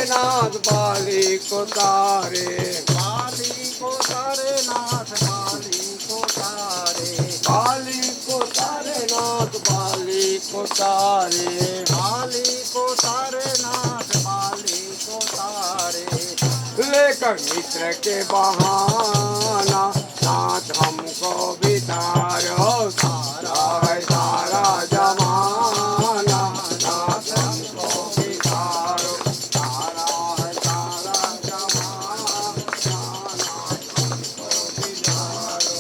नाथ बाली को तारे, बाली को तारे नाथ बाली को तारे, बाली को तारे नाथ बाली को तारे, बाली को तारे नाथ बाली को तारे। लेकर मित्र के बहाना नाथ हमको बितारो, सारा है सारा जमाना नाथ हमको बितारो, सारा है सारा जमाना नाथ हमको बितारो,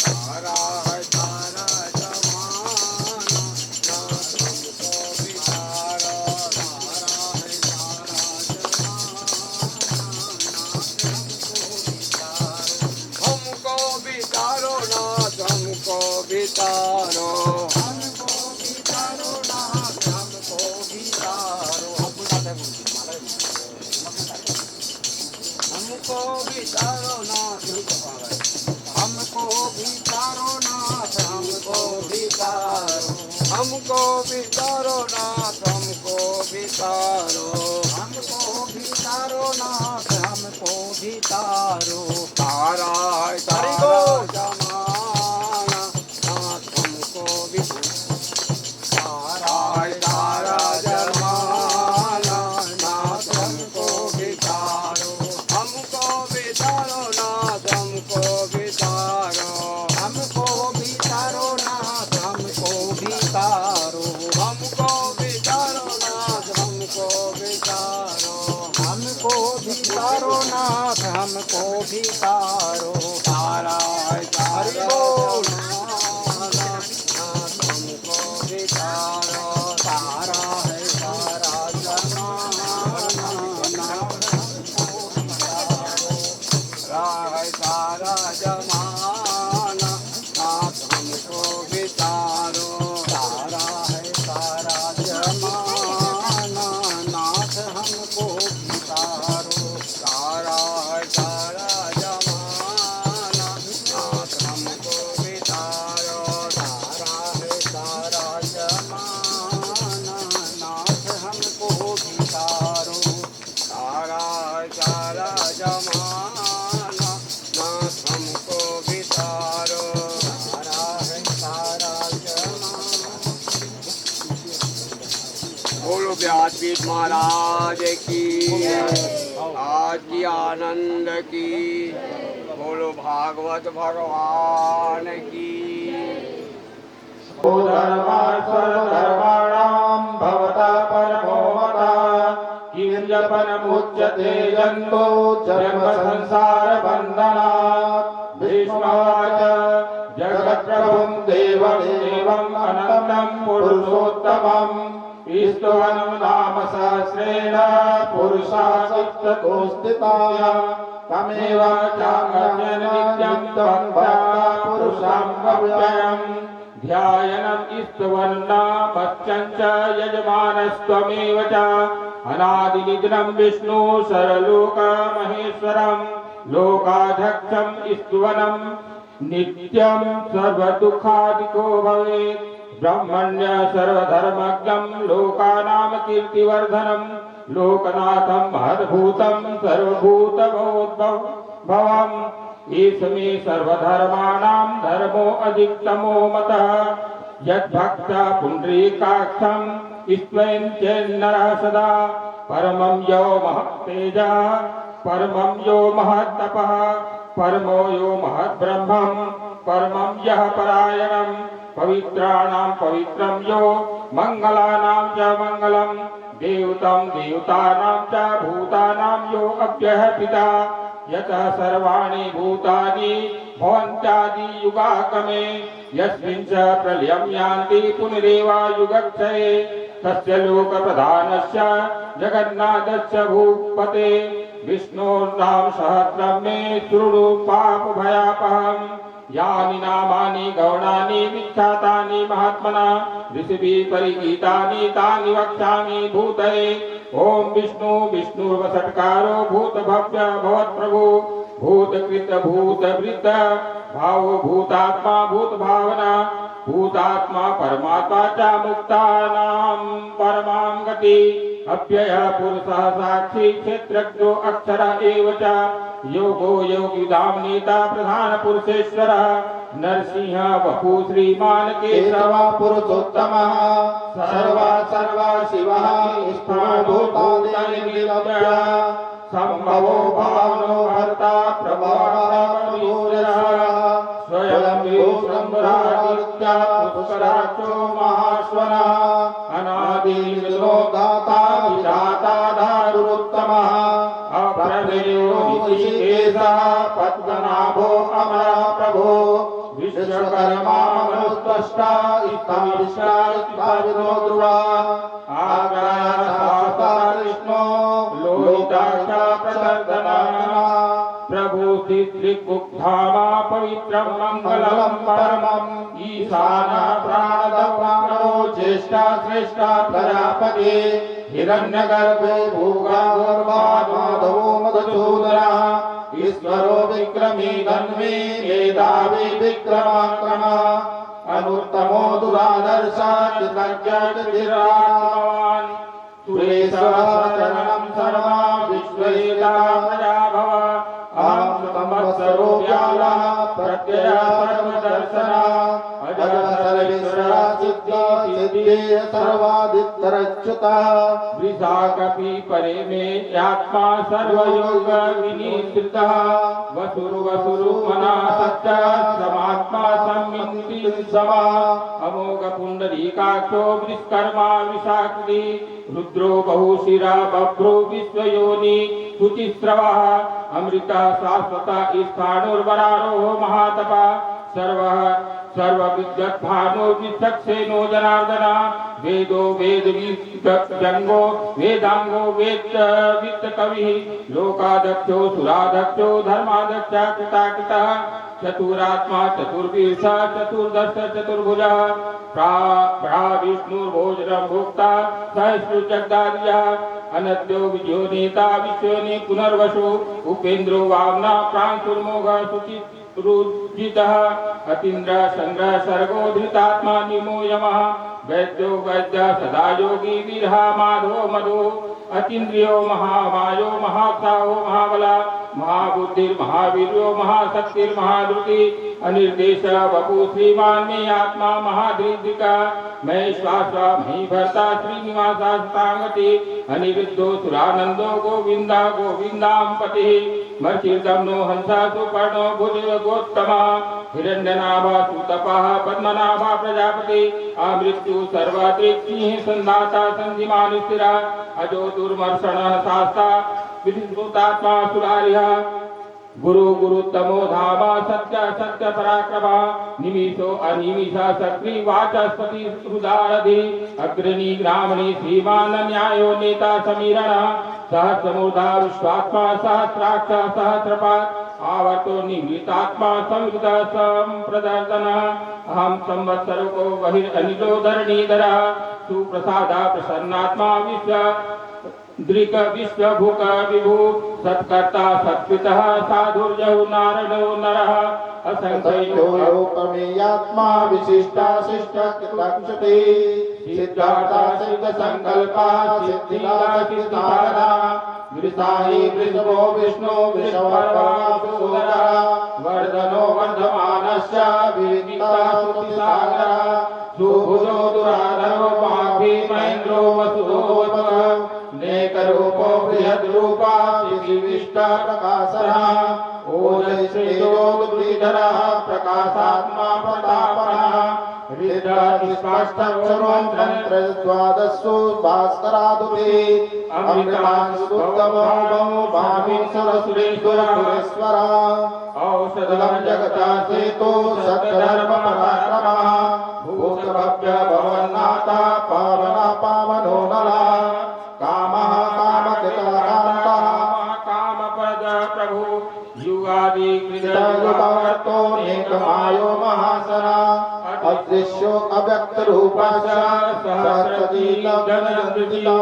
सारा है सारा जमाना नाथ हमको बितारो, सारा है सारा हमको बितारो नाथ हमको बितारो, हमको बितारो नाथ हमको बितारो। हमको बितारो नाथ हमको बितारो नाथ हमको बितारो, हमको बितारो नाथ हमको बितारो, हमको बितारो नाथ हमको बितारो। तारा है तारा जमाना नाथ हमको बितारो, तारा है तारा जमाना नाथ हमको बितारो, हमको बितारो नाथ हमको बितारो, हमको बितारो नाथ हमको बितारो, हमको बितारो नाथ हमको बितारो, हमको बितारो नाथ हमको बितारो। तारा है हरि तारा बोल। जमाना नाथ हमको बितारो, तारा है तारा जमाना नाथ हमको बितारो, तारा है तारा जमाना नाथ हमको बितारो, तारा है तारा जमाना नाथ हमको बितारो, तारा है तारा जमाना नाथ हमको बितारो, तारा है तारा जमाना नाथ हमको बितारो, तारा है तारा जमाना नाथ हमको बितारो, तारा है तारा जमाना। बोलो व्यासपीठ महाराज की, आज की आनंद की, बोलो भागवत भगवान की। सर्वधर्माणां भवता परमो मता किंजपनमुच्यते जन्तो जन्म संसार बन्धनात्। भीष्मवाच जगत्प्रभुं देवं देवम् अनन्तं पुरुषोत्तमम् ईश्वरं नाम सहस्रेण पुरुषा सप्तकोऽस्थिताः तमेव चाङ्गजन नित्यं भक्त्या पुरुषं गव्ययम् ध्यायनम् ईश्वरन्ना भक्त्यञ्च यजमानस्त्वमेव च अनादिनिधनं विष्णु सर्वलोकमहेश्वरम् लोकाध्यक्षम् ईश्वरम् नित्यं सर्वदुःखादिको भवेत् ब्रह्मण्य सर्वधर्मज्ञं लोकानां कीर्तिवर्धनं लोकनाथं महद्भूतं सर्वभूतभवोद्भवम् ईशमे सर्वधर्माणां धर्मो अधिकतमो मतः यद्भक्ता पुण्डरीकाक्षं ईश्वरं सदा परमं यो महत्तेजः परमं यो महत्तपः परमो यो महद्ब्रह्मं परमं यः परायणम् पवित्राणां पवित्रं यो मंगलानां च मंगलम् देवतं देवतानां च भूतानां यो अव्ययः पिता यतः सर्वाणि भूतानि भवन्त्यादि युगागमे यस्मिन् च प्रलयं यान्ति पुनरेव युगक्षये तस्य लोकप्रधानस्य जगन्नाथस्य भूपते विष्णोर्नाम सहस्रं मे शृणु पापभयापहम् यानि नामानि गौणानि विख्यातानि महात्मना ऋषिभिः परिगीतानि तानि वक्ष्यामि भूतये। ओम विष्णु विष्णुर्वषट्कारो भूतभव्य भवत्प्रभु भूतकृत भूतवृत्त भावो भूतात्मा भूतभावना भूतात्मा परमात्मा च मुक्तानां परमां गति अव्ययः पुरुषः साक्षी क्षेत्रज्ञो अक्षर एव च योगो योगिधाम नेता प्रधान पुरुषेश्वरः नरसिंह वपु श्रीमान केशव पुरुषोत्तमः सर्वा शिवः संभवो भावनो भर्ता प्रभवः स्वयं विश्वम्भरादित्या पुष्कराक्षो महाश्वनः अनादिर्नो दाता विधाता दारुत्तमः अप्रमेयो ऋषिकेशः पद्मनाभो अमरः प्रभो विश्वकर्मा मनुष्टा इत्थाविष्टाविनो ध्रुवा आग्रहः कृष्णो लोहिताक्ष प्रदर्दना प्रभु श्रीकुक्धामा पवित्रं मंगलम परमं ईशाना प्राणदप्राणो ज्येष्ठा श्रेष्ठा प्रजापति हिरण्यगर्भो भूगार्भाधो मधुसूदनः ईश्वरो विक्रमी धन्वी मेधावी विक्रमाक्रमः अनुत्तमो दुरादर्शा कृतज्ञान सुरेशरणं सर्वा विश्वेता प्रजा भव अहं संवत्सरो व्यालः प्रत्यय सर्वदर्शनः अजर सर्वेश्वरा सिद्धि सर्वादित्तरच्युतः वृषाकपि परे मे आत्मा सर्वयोग विनिश्रितः वसुरु मना सत्य समात्मा सम्मिति समा अमोघ पुंडरीकाक्षो विश्वकर्मा विशाक्ति रुद्रो बहुशिरा बभ्रो विश्वयोनि शुचिस्रवः अमृता शाश्वता स्थाणुर्वरारोह महातपा सर्वविद्वद्भानो विचक्षेनो जनार्दन वेदो वेद व्यंगो वेदांगो वेद वित्त कवि लोकाध्यक्षो सुराध्यक्षो धर्माध्यक्ष कृताकृतः चतुरात्मा चतुर्विंश चतुर्दश चतुर्भुजः विष्णुर्भोजनं भोक्ता सहस्रु जगदादियः अनद्यो विजयो नेता विश्वनि पुनर्वसु उपेन्द्रो वामना प्रांशुर्मोघ शुचिरुजितः अतीन्द्र संग्रह सर्गो धृतात्मा निमो यमः वैद्यो वैद्य सदा योगी वीरः माधो मधु अतीन्द्रियो महामायो महात्साहो महाबला महाबुद्धिर्महावीर्यो महाशक्तिर्महाधृति अनिर्देश वपु श्रीमान मे आत्मा महाधृतिका मैं श्वास मही भर्ता श्रीनिवासा सतांगति अनिरुद्धो सुरानंदो गोविंदा गोविंदांपति मर्चिर्दम्नो हंसा सुपर्णो भुज गोत्तमा हिरण्यनाभा सुतपः पद्मनाभा प्रजापति अमृत्यु सर्वत्रिक्सिंह संदाता संधिमान स्थिरा अजो दुर्मर्षणः शास्ता विधिभूतात्मा सुरारिः गुरु गुरुतमो धामा सत्य सत्य पराक्रमा निमिषो अनिमिषा सक्री वाचस्पति हृदारधि अग्रणी ग्रामणी श्रीमान न्यायो नेता समीरण सहस्रमूर्धा विश्वात्मा सहस्राक्ष सहस्रपात् आवर्तो निवृत्तात्मा संवृत संप्रदर्शन अहम संवत्सरो को बहिरनिलो धरणीधरः सुप्रसादा प्रसन्नात्मा विश्व दृक विश्वभुक विभु सत्कर्ता सत्पितः साधुर्यौ नारणो नरः असंख्यो लोकमेयात्मा विशिष्टा शिष्ट कृतक्षते सिद्धार्था सिद्ध संकल्पा सिद्धिदा सिद्धिसाधना वृषाहि वृषभो विष्णु वृषभर्वासुदरः वर्धनो वर्धमानस्य विविदिता स्तुतिसागरः सुभुजो दुराधरो पापी महेन्द्रो वसुदोवतः नेकरूपो बृहद्रूपा विशिष्टा प्रकाशः ओजस्तेजोद्विधरः प्रकाशात्मा प्रतापनः हृदयस्पष्टक्षरोन्त्रद्वादशो भास्करादुते अमृतांशुत्तमो भाविसुरसुरेश्वरः औषधं जगता सेतो सत्यधर्मपराक्रमः भूतभव्य भवन्नाथा पावना पावनो नरः कामः कामकृतकान्तः कामपद प्रभु युगादि कृतयुगवर्तो नेकमायो महासना अदृश्यो अव्यक्त रूपः सहस्रदीपगणनृदिता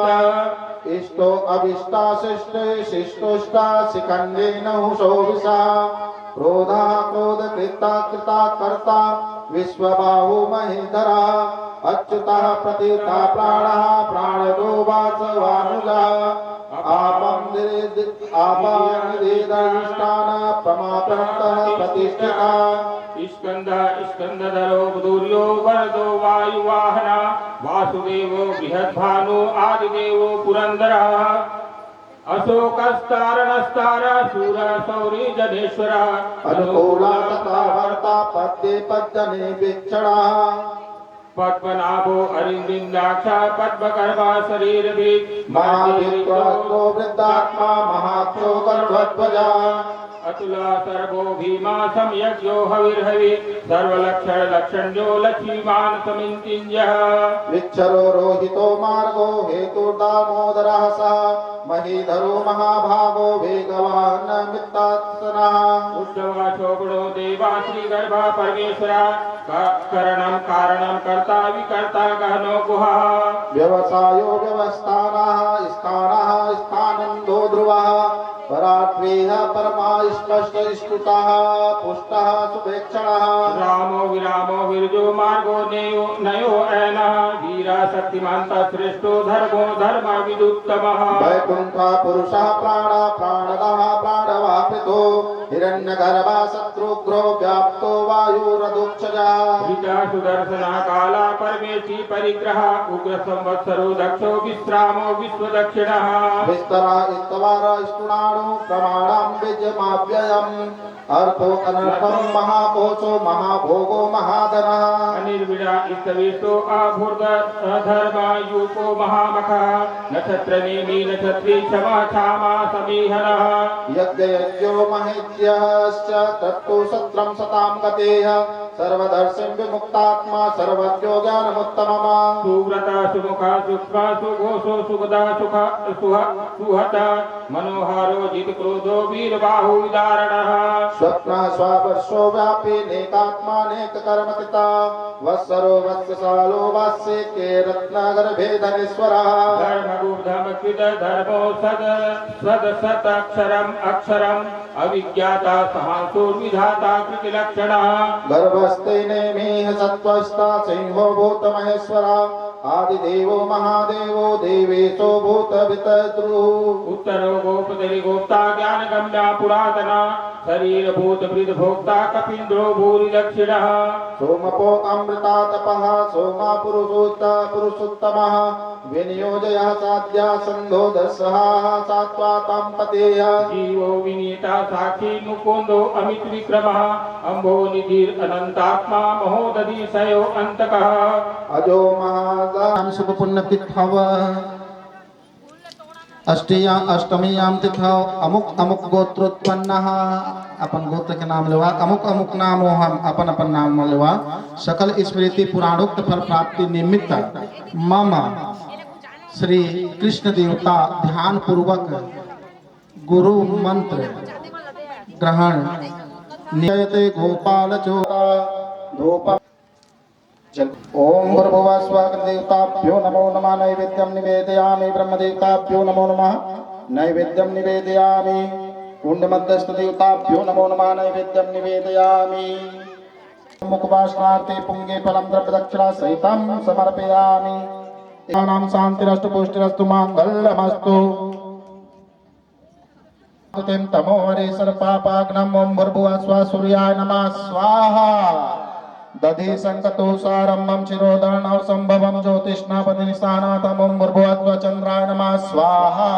इष्टो अभिष्टा शिष्टे शिष्टोष्टा शिखण्डेन हुषो विषा क्रोधा क्रोधकृता कृता कर्ता विश्वबाहु महेंद्रः अच्युतः प्रतीता प्राणः प्राणदो वासवानुजः आपानिदेदर्ष्टान प्रमापन्तः प्रतिष्ठिता स्कंदधरो दूर्यो वरदो वायुवाहना वासुदेवो बृहद्भानु आदिदेवो पुरंदरः अशोकस्तारणस्तार शूर शौरी जनेश्वर अनुकूला तथा वर्ता पद्ये पद्यने वीक्षणः पद्मनाभो अरिंदिन्दाक्ष पद्मकर्मा शरीरभिः महावीरो वृद्धात्मा महाक्षो गर्भध्वजा अतुला सर्वो भीमा सम्यज्ञो हविर्हवि सर्वलक्षण लक्षण्यो लक्ष्मीवान् समिन्तिञ्जः विक्षरो रोहितो मार्गो हेतुर्दामोदरः सः महीधरो महाभागो वेगवान् मित्तात्सनः उद्धवाचो गुणो देवा श्रीगर्भा परमेश्वरा करणं कारणं कर्ता विकर्ता गहनो गुहः व्यवसायो व्यवस्थानः स्थानः स्थानन्दो ध्रुवः परात्वेह परमा स्पष्ट स्फुटः पुष्टः सुवेक्षणः रामो विरामो विरजो मार्गो नयो नयो ऐनः वीरा शक्तिमान्ता श्रेष्ठो धर्मो धर्म विदुत्तमः वैकुण्ठः पुरुषः प्राण प्राणदः प्राणवापितो हिरण्यगर्भः शत्रुघ्नो व्याप्तो वायुरधुक्षजः विजा सुदर्शना काला परमेशी परिग्रह उग्र संवत्सरो दक्षो विश्रामो विश्वदक्षिणः विस्तरा इस्तवार स्तुणाणु प्रमाणं विजमाव्ययम् अर्थो अनर्थं महाकोशो महाभोगो महाधनः अनिर्विड़ा इस्तवेशो अभूर्ग धर्मायुको महामखः नक्षत्रनेमि नक्षत्री क्षमा क्षामा समीहनः यज्ञयज्ञो महेज्यश्च तत्तु सत्रं सतां गतेः सर्वदर्शिं विमुक्तात्मा सर्वज्ञो ज्ञानमुत्तमः सुव्रता सुमुखा सूक्ष्मा सुघोषो सुगदा सुहत मनोहारो जित क्रोधो वीरबाहु विदारणः स्वप्नः स्वावर्षो व्यापी नेकात्मानेक कर्मतिता वत्सरो वत्ससालो वास्यके रत्नगर्भे धनेश्वरः धर्मगुर्धमकृत धर्मो सद अक्षरम् अक्षरम् अविज्ञाता सहासुर्विधाता कृतिलक्षणः गर्भस्ते नेमिः सत्त्वस्ता सिंहो भूतमहेश्वरः आदिदेवो महादेवो देवेशो भूतवितद्रुः उत्तरो गोपदरि गोप्ता ज्ञानगम्या पुरातना शरीर भूत वृद्ध भोक्ता कपीन्द्रो भूरि दक्षिणः सोमपो अमृता तपः सोमा पुरुषोत्तमः विनियोजयः साध्या सन्धो दर्शः सात्वातां पतेः जीवो विनीता साक्षी मुकुन्दो अमित विक्रमः अम्भो निधिर अनंतात्मा महोदधिशयो अंतकः अजो महादान शुभ पुण्य तिथव अष्टमीयाम तिथव अमुक अमुक गोत्रोत्पन्न अपन गोत्र के नाम लेवा अमुक अमुक नाम हम अपन अपन नाम लेवा सकल स्मृति पुराणोक्त फल प्राप्ति निमित्त मम श्री कृष्ण देवता ध्यान पूर्वक गुरु मंत्र ग्रहण नियते गोपाल चोरा धूप ओम भूर्भुवः स्वः देवताभ्यो नमो नमः नैवेद्यं निवेदयामि ब्रह्मदेवताभ्यो नमो नमः नैवेद्यं निवेदयामि कुंडमध्यस्थ देवताभ्यो नमो नमः नैवेद्यं निवेदयामि मुखवासनार्थे पुंगे फलं द्रव्यदक्षिणा सहितं समर्पयामि नाम शांतिरस्तु पुष्टिरस्तु मांगल्यमस्तु तें तमो हरे सर्पापाग्नम ओम भूर्भुवः स्वः सूर्याय नमः स्वाहा दधि संकतो सारम्भम शिरोधरण और संभवम ज्योतिष्णापति निशानातम ओम भूर्भुवः स्वः चंद्राय नमः स्वाहा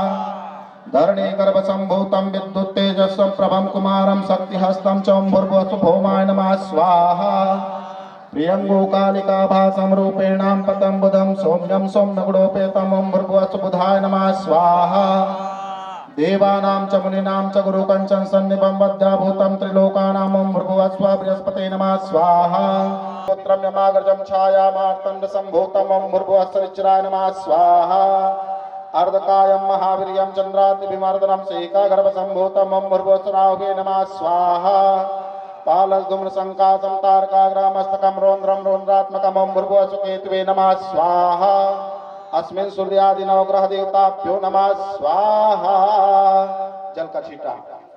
धरणी गर्भ संभूतम विद्युत तेजस्व प्रभम कुमारम शक्तिहस्तं च ओम भूर्भुवः स्वः भौमाय नमः स्वाहा प्रियंगो कालिका भासम रूपेणां पतम बुधम सौम्यम सौम्यगुणोपेतम ओम भूर्भुवः स्वः बुधाय नमः स्वाहा देवानां च मुनीनां च गुरुकञ्चन सन्निभं वध्याभूतं त्रिलोकानां ओम भूर्भुवः स्वः बृहस्पते नमः स्वाहा पुत्रं यमाग्रजं छायामार्तण्ड सम्भूतं ओम भूर्भुवः स्वः नमः स्वाहा अर्धकायं महावीर्यं चन्द्राद्रिभिमर्दनं सेकागर्भ सम्भूतं ओम भूर्भुवः स्वः नमः स्वाहा पालसधूम्र संकाशं तारकाग्रामस्तकं रौद्रं रौद्रात्मकं ओम भूर्भुवः स्वः केतवे नमः स्वाहा अस्मिन् सूर्यादि नवग्रह देवताभ्यो नमः स्वाहा जल का छींटा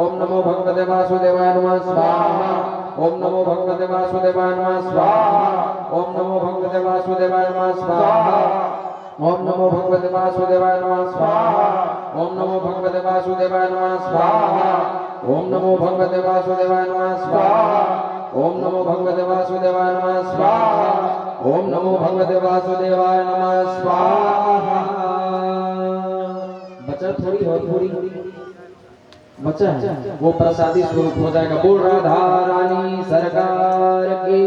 ओम नमो भगवते वासुदेवाय नमः स्वाहा ओम नमो भगवते वासुदेवाय नमः स्वाहा ओम नमो भगवते वासुदेवाय नमः स्वाहा ओम नमो भगवते वासुदेवाय नमः स्वाहा ओम नमो भगवते वासुदेवाय नमः स्वाहा ओम नमो भगवते वासुदेवाय नमः स्वाहा ओम नमो भगवते वासुदेवाय नमः स्वाहा ओम नमो भगवते वासुदेवाय नमः स्वाहा। बचा थोड़ी बचा है वो प्रसादी स्वरूप हो जाएगा। बोल राधा रानी सरकार की,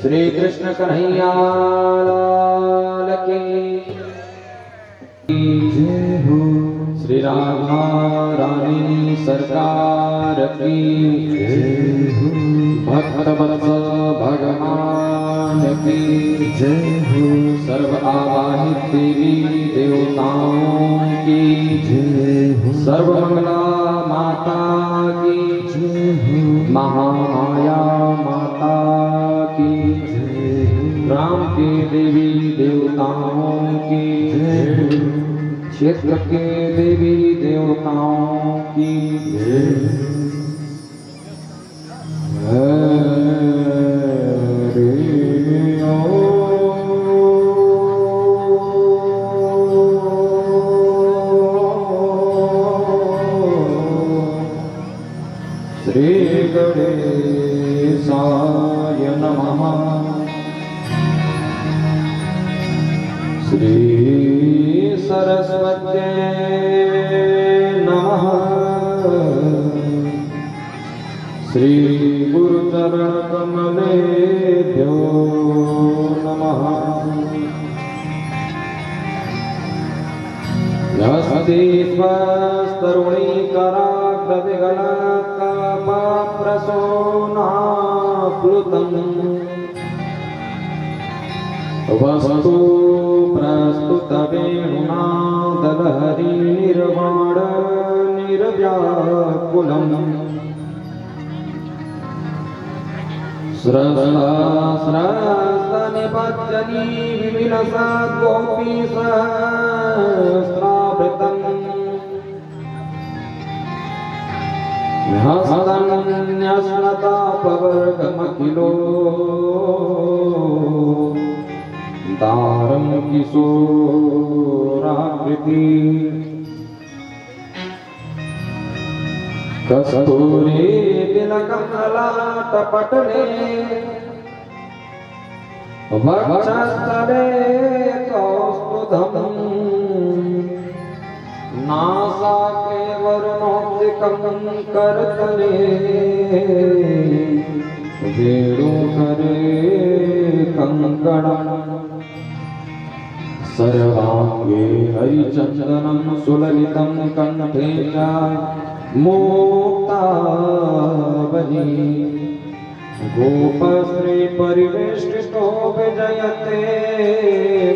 श्री कृष्ण कन्हैया लाल की जय हो, श्री राधा रानी सरकार की जय हो, भक्त वत्सल भगवान की जय हो, सर्व आवाहित देवी देवताओं की जय हो, सर्वमंगला माता की जय हो, महामाया माता की जय हो, राम के देवी देवताओं की जय हो, क्षेत्र के देवी देवताओं की जय हो। श्री गणेशाय नमः, श्री सरस्वत्यै नमः, श्री गुरुचरण कमलेभ्यो नमः। नमस्ते स्वस्तरुणीकराग्रविगणकापाप्रसूनाप्लुतम् वस्तु प्रस्तुतवेणुना दलहरी निर्वाण निर्व्याकुलम् स्रस्तनिपत्यनी विविलसत् गोपी सहस्रावृतम् न्यस्नतापवर्गमखिलो दारं किशोराकृति कस्तूरी तिलकमलाटपटले वक्षस्थले कौस्तुभम् नासाग्रे वरुणोद्दिकं करतले वेणुकरे कङ्कणम् सर्वांगे हरिचन्दनं सुललितं कण्ठे च मुक्तावली गोपश्री परिवेष्टितो विजयते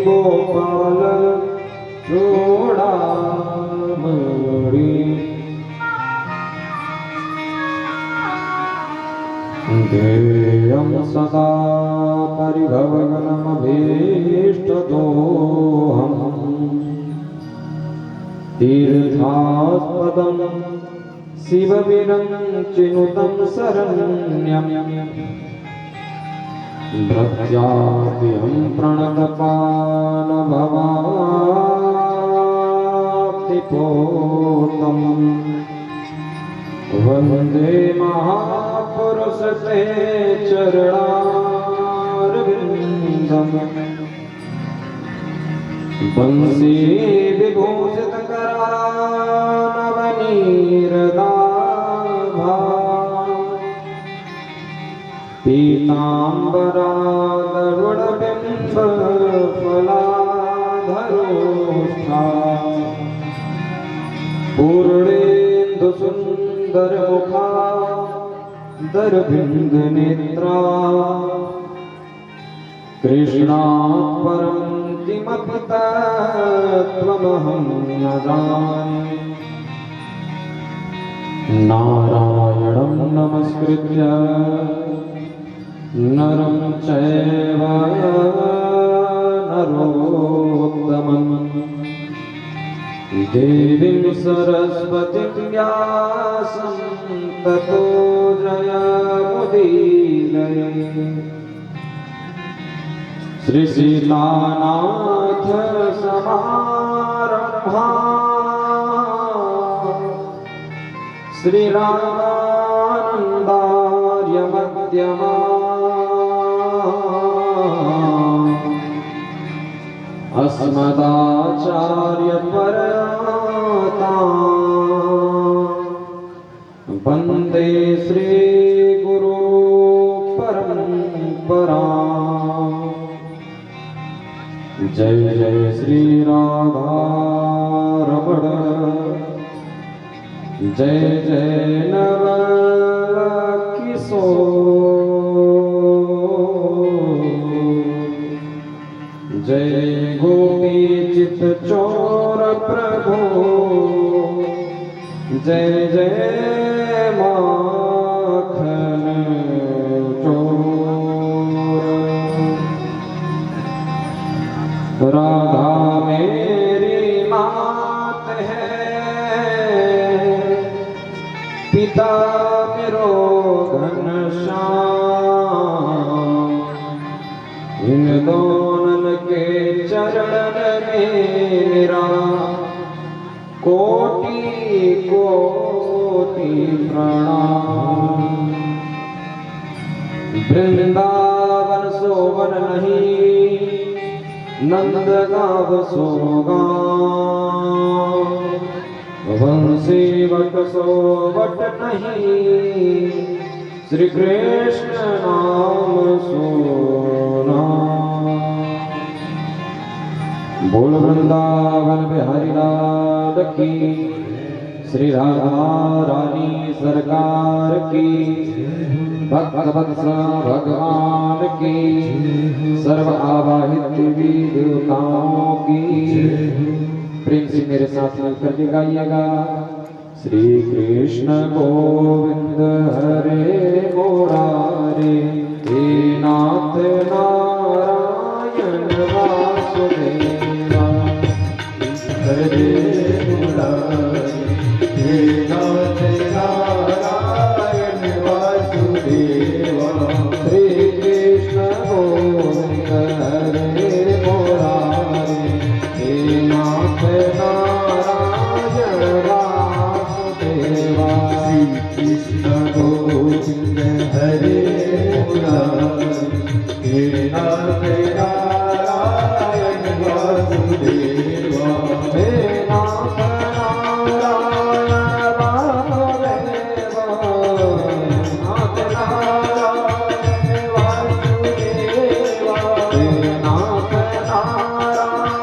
गोपाल चूडामणि ध्येयं सदा परिभवगणमभीष्टदोहम् तीर्थास्पदं शिवविरञ्चिनुतं शरण्यम् भक्त्याद्यं प्रणतपालभवाप्तिपोतम् वन्दे महापुरुष ते चरणारविन्दम् बंसी विभूषित करानवनीरदाभा पीताम्बरादरुणबिम्ब फलाधरोष्ठा पूर्णेन्दु सुन्दर मुखा दरभिन्द नेत्रा कृष्णात् परं किमपि तत्त्वमहं न जाने नारायणं नमस्कृत्य नरं चैव नरोत्तमं देवीं सरस्वतीं व्यासं ततो जयमुदीरये। श्री शीलानाथ समारम्भां श्रीरामानन्दार्य मध्यमाम् अस्मदाचार्यपर्यन्तां वन्दे श्रीगुरु परम्पराम्। जय जय श्री राधा रमण, जय जय नवल किशोर, जय गोपी चित चोर प्रभु, जय जय माखन चोर। राधा मेरी मात है, पिता मेरो घनश्याम। इन दोनों के चरण में मेरा कोटि कोटि प्रणाम। वृंदावन सोवन नहीं, नंदगांव सोगांव। वंशी वट सोवट नहीं, श्री कृष्ण नाम सोना। बोल वृंदावन बिहारी लाल की, श्री राधा रानी सरकार की, भक्त वत्सल भगवान की, सर्व आवाहित देवी देवताओं की। प्रेम से मेरे साथ मिलकर के गाइएगा। श्री कृष्ण गोविंद हरे मुरारे, हे नाथ नारायण वासुदेवा। हरे मुरारे, हे नाथ नारायण वासुदेवा। श्री कृष्ण गोविंद हरे मुरारे, हे नाथ नारायण वासुदेवा। श्री कृष्ण गोविंद हरे मुरारे, हे नाथ नारायण वासुदेवा। हे नाथ नारायण वासुदेवा, नाथ नारायण वासुदेवा। हे नाथ नारायण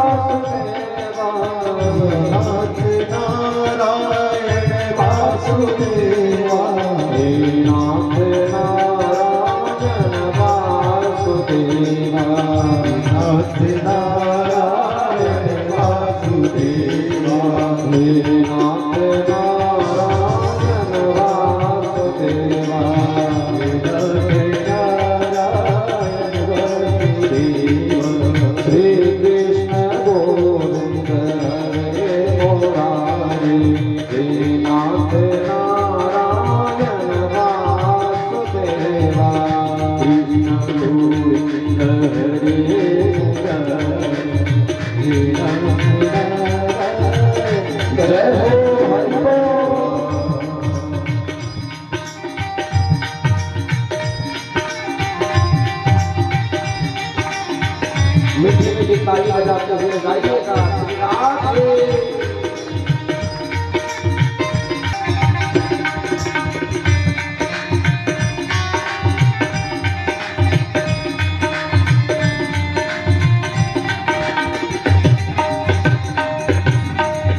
वासुदेवा, नाथ नारायण वासुदेवा। हे नाथ नारायण वासुदेवा, नाथ नारायण वासुदेवा। हे नाथ नारायण वासुदेवा, हे नाथ नारायण वासुदेवा। श्री कृष्ण गोविंद हरे मुरारे, हे नाथ नारायण वासुदेवा। कृष्ण गोविंद हरे मुरारे, हे नाथ नारायण। जय हो हरि बोल। मीठी मीठी ताली बजाते हुए गाइएगा श्री राधे।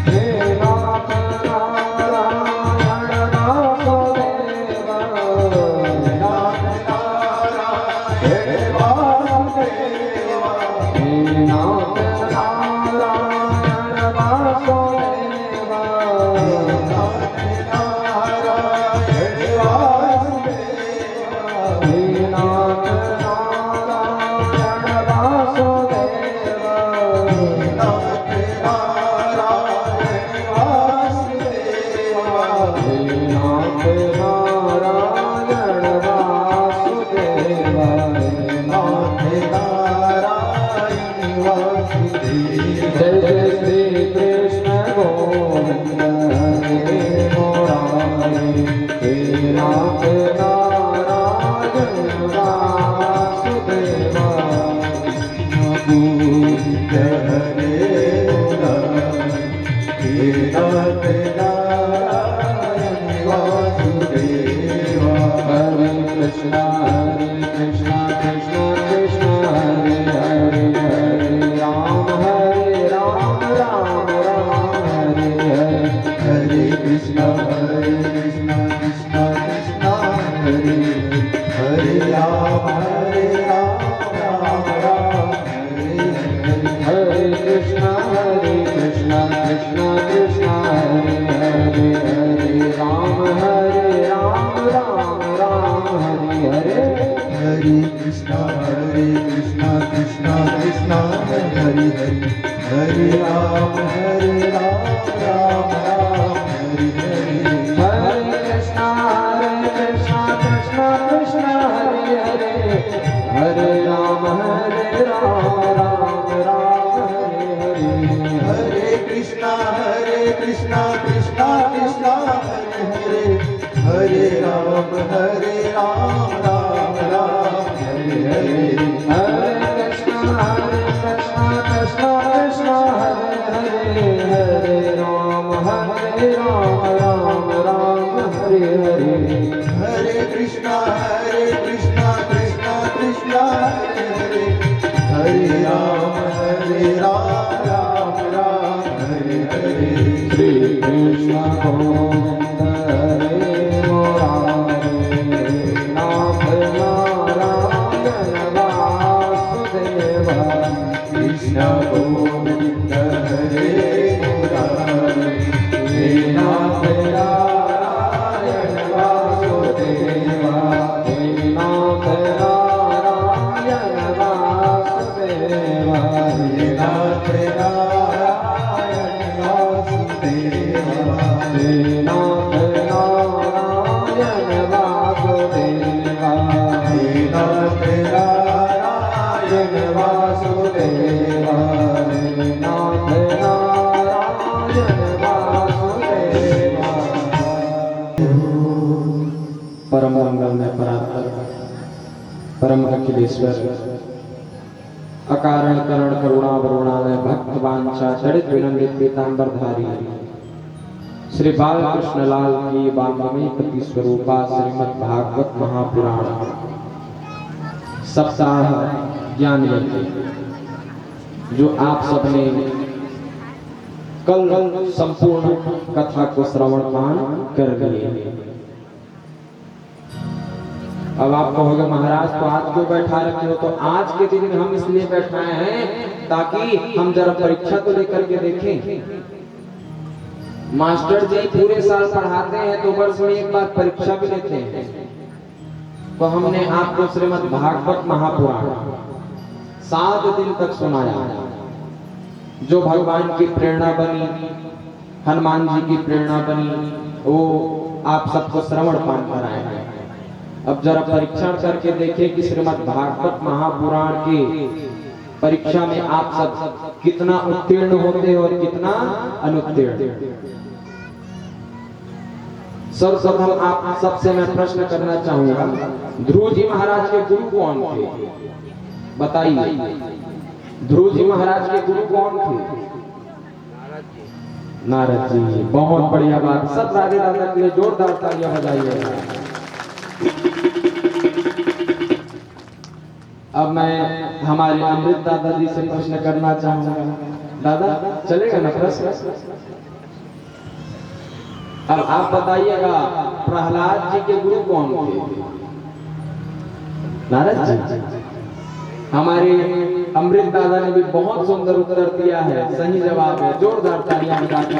हे नाथ नारायण वासुदेवा, नाथ नारायण वासुदेवा। हे नाथ नारायण वासुदेवा। नारायण वासुदेवाय नाथ नारायण वासुदेव जय जय श्री कृष्ण गोविंद हरे मुरारी हे नाथ नारायण वासुदेवा गोविंद हरे मुरारी हे नाथ नारायण वासुदेव हरे कृष्णा कृष्ण कृष्ण हरे हरे हरे राम राम राम हरे हरे हरे कृष्ण कृष्ण कृष्ण हरे हरे राम राम राम हरे हरे हरे कृष्णा कृष्ण कृष्ण हरे हरे हरे राम राम हरे हरे हरे कृष्ण कृष्ण कृष्ण हरे हरे हरे राम राम राम हरे हरे हरे कृष्णा कृष्ण कृष्ण हरे हरे हरे राम राम राम हरे हरे हरे कृष्ण कृष्ण कृष्ण हरे हरे हरे राम राम राम हरे हरे हरे कृष्णा कृष्ण कृष्ण हरे हरे हरे राम राम हरे हरे हरे कृष्ण कृष्ण कृष्ण हरे हरे हरे राम राम राम हरे हरे श्री कृष्ण गोविंद हरे मुरारी नाथ नारायण वासुदेवा कृष्ण गोविंद हरे मुरारी हे नाथ नारायण वासुदेवा हे नाथ नारायण वासुदेवा हे नाथ नारायण वासुदेवा हे नाथ नारायण वासुदेवा हे नाथ नारायण वासुदेवा हे नाथ नारायण वासुदेवा परम मंगल में परात्पर परम अखिलेश्वर अकारण करण करुणा वरुणालय भक्त वांछा चरित विनंदित पीतांबरधारी श्री बालकृष्ण लाल की बालमयी पति स्वरूपा श्रीमद् भागवत महापुराण सप्ताह ज्ञान यज्ञ जो आप सबने कल संपूर्ण कथा को श्रवण पान कर लिए। अब आप कहोगे महाराज तो आज क्यों बैठा रखे हो? तो आज के दिन हम इसलिए बैठाए हैं ताकि हम जरा परीक्षा तो लेकर के देखें। मास्टर जी पूरे साल पढ़ाते हैं तो वर्ष में एक बार परीक्षा भी लेते हैं। तो हमने आपको श्रीमद् भागवत महापुराण 7 दिन तक सुनाया, जो भगवान की प्रेरणा बनी, हनुमान जी की प्रेरणा बनी, वो आप सबको श्रवण पान कराए हैं। अब जरा परीक्षण करके देखें कि श्रीमद् भागवत महापुराण के परीक्षा में आप सब कितना उत्तीर्ण होते और कितना अनुत्तीर्ण। सर्वप्रथम आप सबसे मैं प्रश्न करना चाहूंगा, ध्रुव जी महाराज के गुरु कौन थे? बताइए, ध्रुव जी महाराज के गुरु कौन थे? नारद जी। बहुत बढ़िया बात, सब राधे राधा के लिए जोरदार तालियां बजाइए। अब मैं हमारे अमृत दादाजी से प्रश्न करना चाहूंगा। दादा चलेगा ना प्रश्न? अब आप बताइएगा, प्रहलाद जी के गुरु कौन थे? नारद जी। हमारे अमृत दादा ने भी बहुत सुंदर उत्तर दिया है, सही जवाब है। जोरदार तालियां बजाकर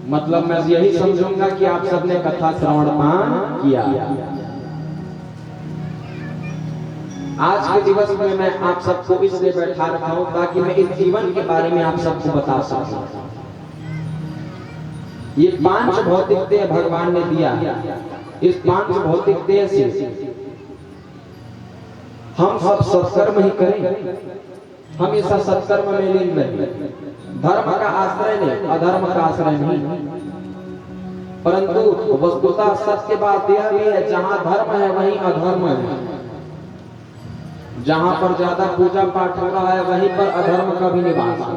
मतलब मैं यही समझूंगा कि आप सबने कथा श्रवण पान किया। आज के दिवस में मैं आप सबको इसलिए बैठा रखा हूं ताकि मैं इस जीवन के बारे में आप सबको बता सकूं। ये पांच भौतिक देह भगवान ने दिया। इस पांच भौतिक देह से हम सब सत्कर्म ही करें, हमेशा सत्कर्म में लीन रहें, धर्म का आश्रय लें, अधर्म का आश्रय नहीं। परंतु वस्तुतः सत्य बात यह भी है, जहां धर्म है वहीं अधर्म है। जहां पर ज्यादा पूजा पाठ हो रहा है वहीं पर अधर्म का भी निवास है।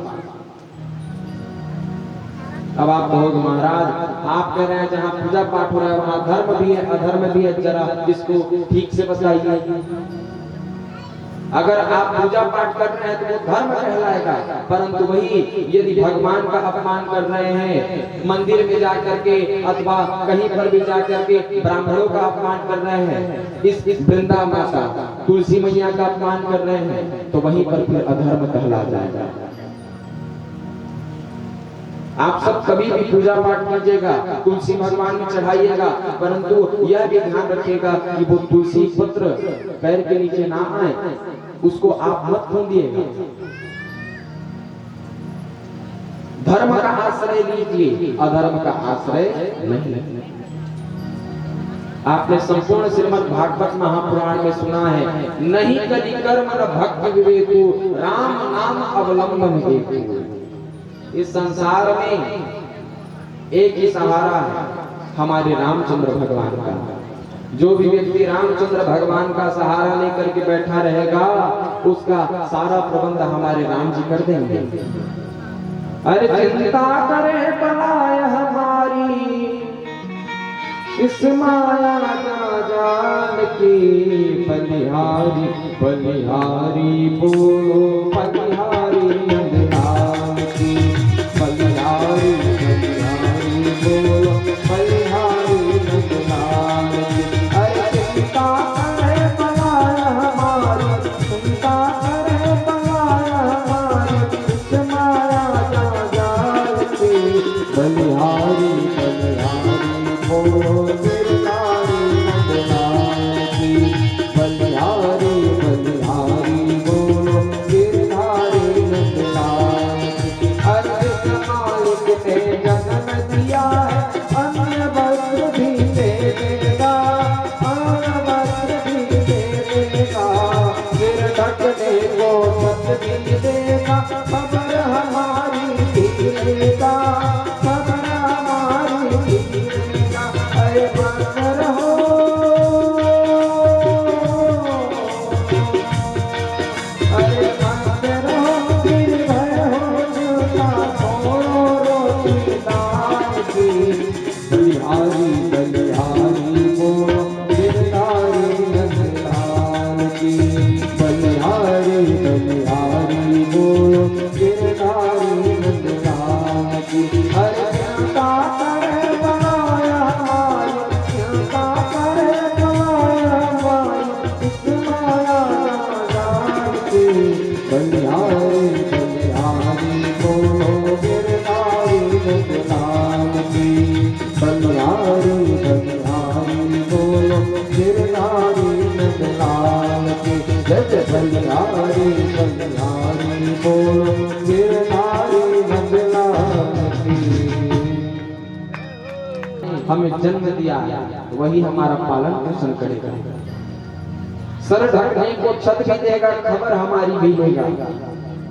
अब आप कहोगे महाराज, आप कह रहे हैं जहां पूजा पाठ हो रहा है वहां धर्म भी है अधर्म भी है, जरा इसको ठीक से बताइए। अगर आप पूजा पाठ कर रहे हैं तो वो धर्म कहलाएगा, परंतु वही यदि भगवान का अपमान कर रहे हैं, मंदिर में जाकर के अथवा कहीं पर भी जाकर के ब्राह्मणों का अपमान कर रहे हैं, इस वृंदा माता तुलसी मैया का अपमान कर रहे हैं, तो वहीं पर फिर अधर्म कहला जाएगा। आप सब कभी भी पूजा पाठ कीजिएगा, तुलसी भगवान में चढ़ाइएगा, परंतु यह भी ध्यान रखिएगा कि वो तुलसी पत्र पैर के नीचे ना आए, उसको आप मत खूंदिएगा। धर्म का आश्रय लीजिए, अधर्म का आश्रय नहीं। आपने संपूर्ण श्रीमद् भागवत महापुराण में सुना है, नहीं कली कर्म न भक्ति विवेको, राम नाम अवलंबन हेतु। इस संसार में एक ही सहारा है, हमारे रामचंद्र भगवान का। जो भी व्यक्ति रामचंद्र भगवान का सहारा लेकर के बैठा रहेगा, उसका सारा प्रबंध हमारे राम जी कर देंगे। अरे चिंता करे बलाय हमारी, इस माया ना जान की, बलिहारी बलिहारी बोलो बलिहारी नंदलाल की, बलिहारी बलिहारी बोलो बलिहारी नंदलाल की। अरे चिंता करे बलाय हमारी, चिंता करे बलाय हमारी, इस माया ना जान की, बलिहारी बलिहारी बोलो गिरधारी नंदलाल की, बलिहारी बलिहारी बोलो गिरधारी नंदलाल की। अरे मालिक ने जन्म दिया है, अन्न वस्त्र भी दे देगा, अन्न वस्त्र भी दे देगा, सिर ढकने को छत भी देगा, खबर हमारी भी लेगा, खबर हमारी भी लेगा। अरे मत रहो, अरे मत रहो, निर्भय हो झूठा, छोड़ो रोटी दान की, बलिहारी बलिहारी बोलो गिरधारी नंदलाल की, बलिहारी बलिहारी बोलो गिरधारी नंदलाल की। अरे चिंता करे बनाया हमारी, चिंता करे बनाया हमारी, इस माया ना जान की, बलिहारी बलिहारी बोलो गिरधारी नंदलाल की, बलिहारी बलिहारी बोलो गिरधारी नंदलाल की। जय जय बलिहारी बलिहारी बोलो गिरधारी नंदलाल की। हमें जन्म दिया, वही हमारा पालन पोषण करेगा, सर ढकने को छत भी देगा, खबर हमारी भी लेगा।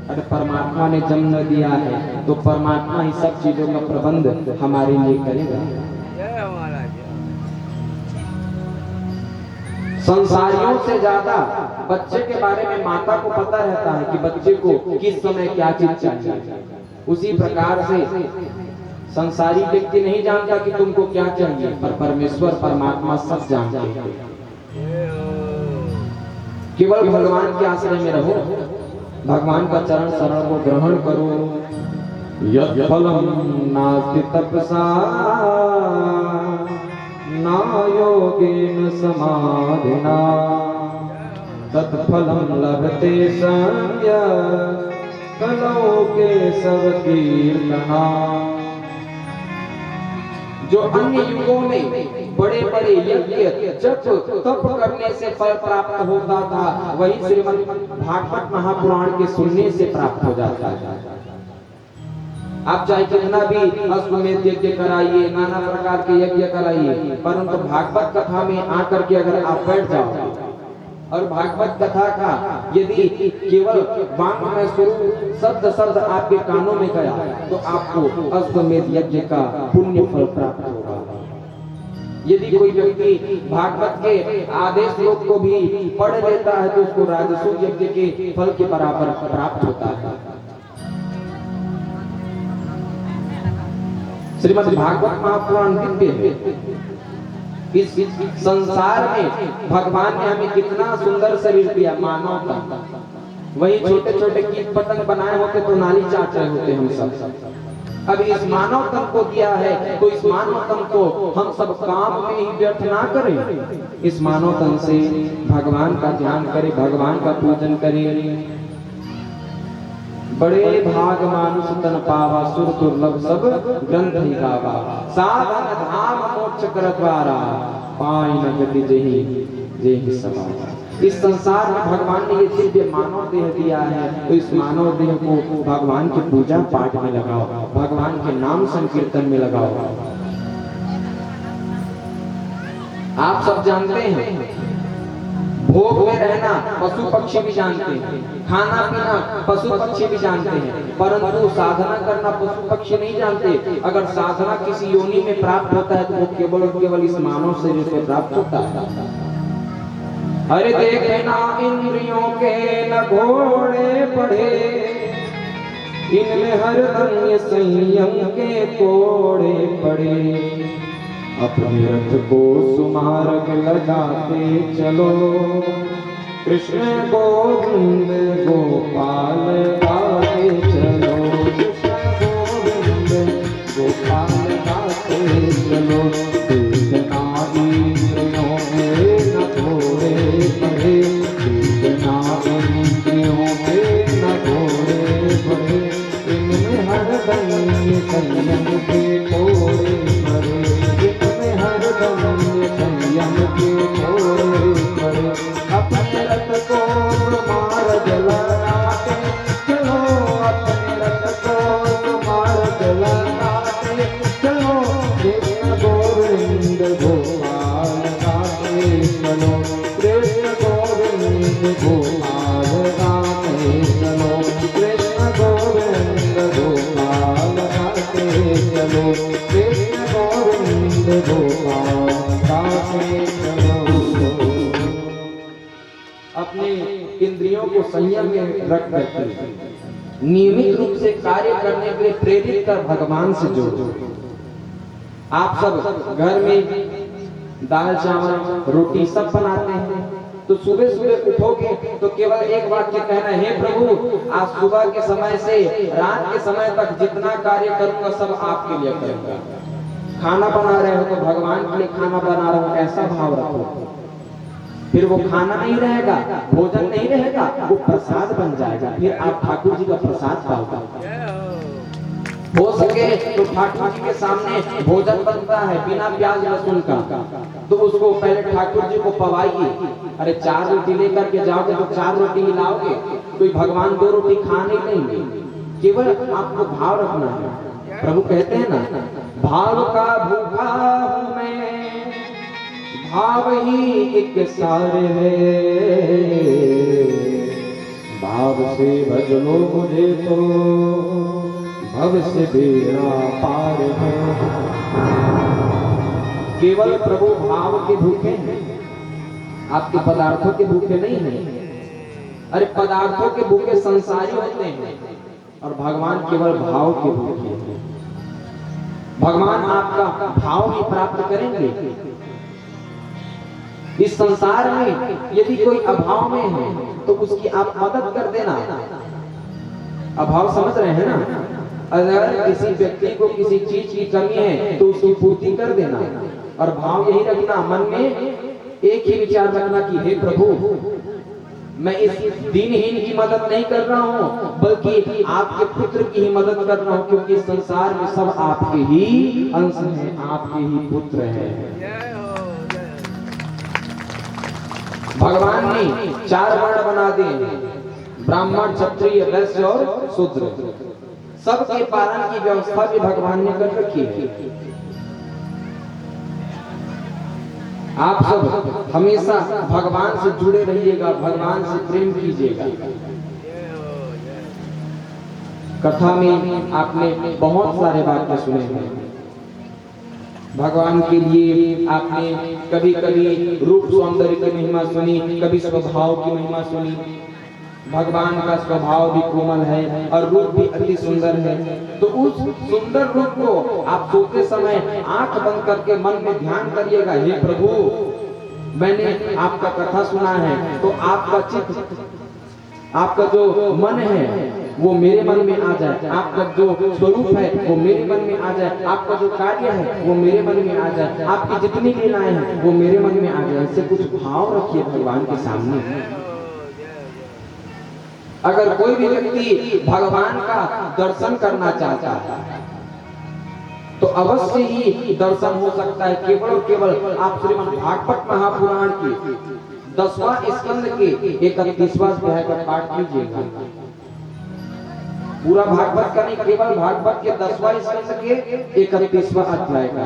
अरे परमात्मा ने जन्म दिया है तो परमात्मा ही सब चीजों का प्रबंध हमारे लिए करेगा। संसारियों से ज्यादा बच्चे के बारे में माता को पता रहता है कि बच्चे को किस समय क्या चीज चाहिए। उसी प्रकार से संसारी व्यक्ति नहीं जानता कि तुमको क्या चाहिए, पर परमेश्वर परमात्मा सब जानते हैं। केवल भगवान के आश्रय में रहो, भगवान का चरण शरण को ग्रहण करो। यत् फलम नास्ति तपसा न योगेन समाधिना, तत् फलम लभते सम्यक् कलौ केशव कीर्तना। जो अन्य युगों में बड़े बड़े यज्ञ जप तप करने से फल प्राप्त होता था, वही श्रीमद् भागवत महापुराण के सुनने से प्राप्त हो जाता है। आप चाहे कितना भी अश्वमेध यज्ञ कराइए, नाना प्रकार के यज्ञ कराइए, परंतु भागवत कथा में आकर के अगर आप बैठ जाओ और भागवत कथा का यदि केवल वांग्मय स्वरूप शब्द शब्द आपके कानों में गया तो आपको अश्वमेध यज्ञ का पुण्य फल प्राप्त होगा। यदि कोई व्यक्ति भागवत के आदेश श्लोक को भी पढ़ लेता है तो उसको राजसूय यज्ञ के फल के बराबर प्राप्त होता है। श्रीमद् भागवत महापुराण दिव्य है। इस संसार में भगवान ने हमें कितना सुंदर शरीर दिया, मानव का। वही छोटे छोटे कीट पतंग बनाए होते तो नाली चाट रहे होते हम सब। अब इस मानव तन को दिया है तो इस मानव तन को हम सब काम में ही व्यर्थ ना करें। इस मानव तन से भगवान का ध्यान करें, भगवान का पूजन करें। बड़े भाग मानुष तन पावा, सुर दुर्लभ सब ग्रंथ ही गावा। साधन धाम मोक्ष कर द्वारा, पाई न गति जेहि समावा। इस संसार में भगवान ने ये दिव्य मानव देह दिया है तो इस मानव देह को भगवान की पूजा पाठ में लगाओ, भगवान के नाम संकीर्तन में लगाओ। आप सब जानते हैं भोग में रहना पशु पक्षी भी जानते हैं, खाना पीना पशु पक्षी भी जानते हैं, परंतु साधना करना पशु पक्षी नहीं जानते। अगर साधना किसी योनि में प्राप्त होता है तो वो केवल और केवल इस मानव शरीर से प्राप्त होता है। अरे देखना इंद्रियों के न घोड़े पड़े, इनमें हरदम ये संयम के कोड़े पड़े। अपने रथ को सुमार्ग लगाते चलो, कृष्ण गोविंद गोपाल गाते चलो। कृष्ण गोविंद गोपाल गाते चलो। देखना इंद्रियों में न घोड़े पड़े, देखना इंद्रियों में न घोड़े पड़े। इनमें हरदम ये संयम के कोड़े पड़े, इनमें हरदम ये संयम के कोड़े पड़े। अपने रथ को मार्ग लगाते चलो, अपने रथ को मार्ग लगाते चलो। कृष्ण गोविंद गोपाल गाते चलो, कृष्ण गोविंद गोपाल गाते चलो। कृष्ण गोविंद गोपाल गाते चलो, कृष्ण गोविंद गोपाल गाते चलो। अपने इंद्रियों को संयम में रख करके नियमित रूप से कार्य करने के लिए प्रेरित कर भगवान से जोड़ो। आप सब घर में दाल चावल रोटी सब बनाते हैं तो सुबह सुबह उठोगे तो केवल एक वाक्य कहना है, हे प्रभु आज सुबह के समय से रात के समय तक जितना कार्य करूंगा सब आपके लिए करूंगा। खाना बना रहे हो तो भगवान के लिए खाना बना रहे हो ऐसा भाव रखो। फिर वो खाना नहीं रहेगा, भोजन नहीं रहेगा, वो प्रसाद बन जाएगा। फिर आप ठाकुर जी का प्रसाद पाओगे। हो सके तो ठाकुर जी के सामने भोजन बनता है बिना प्याज लहसुन का, तो उसको पहले ठाकुर जी को पवाइए। अरे 4 रोटी लेकर के जाओगे तो 4 रोटी मिलाओगे, कोई भगवान 2 रोटी खा नहीं देंगे। केवल आपको भाव रखना है। प्रभु कहते हैं ना, भाव का भूखा हूं मैं, भाव ही एक सार है। भाव से भज लो मुझे तो भव से बेड़ा पार है। केवल प्रभु भाव के भूखे हैं, आपके पदार्थों के भूखे नहीं हैं। अरे पदार्थों के भूखे संसारी होते हैं और भगवान केवल भाव के भूखे हैं। भगवान आपका भाव ही प्राप्त करेंगे। इस संसार में यदि कोई अभाव में है तो उसकी आप मदद कर देना। अभाव समझ रहे हैं ना? अगर किसी व्यक्ति को किसी चीज की कमी है तो उसकी पूर्ति कर देना। और भाव यही रखना, मन में एक ही विचार रखना कि हे प्रभु मैं इस दीनहीन की मदद नहीं कर रहा हूँ बल्कि आपके पुत्र की ही मदद कर रहा हूँ, क्योंकि संसार में सब आपके ही अंश हैं, आपके ही पुत्र हैं। भगवान ने 4 वर्ण बना दिए, ब्राह्मण क्षत्रिय वैश्य और शूद्र। सबके पालन की व्यवस्था भी भगवान ने कर रखी है। आप सब हमेशा भगवान से जुड़े रहिएगा, भगवान से प्रेम कीजिएगा। कथा में आपने बहुत सारे वाक्य सुने हैं भगवान के लिए। आपने कभी कभी रूप सौंदर्य की महिमा सुनी, कभी स्वभाव की महिमा सुनी। भगवान का स्वभाव भी कोमल है और रूप भी अति सुंदर है। तो उस सुंदर रूप को आप सोते समय आंख बंद करके मन में ध्यान करिएगा, हे प्रभु मैंने आपका कथा सुना है, तो आपका चित्त, आपका जो मन है वो मेरे मन में आ जाए, आपका जो स्वरूप है वो मेरे मन में आ जाए, आपका जो कार्य है वो मेरे मन में आ जाए, आपकी जितनी लीलाएं हैं वो मेरे मन में आ जाए। ऐसे कुछ भाव रखिए भगवान के सामने। अगर कोई भी व्यक्ति भगवान का दर्शन करना चाहता है तो अवश्य ही दर्शन हो सकता है। केवल और केवल आप श्रीमद् भागवत महापुराण की 10वां स्कंद के 31वां अध्याय का पाठ कीजिएगा। पूरा भागवत का नहीं, केवल भागवत के 10वां स्कंद के 31वां अध्याय का।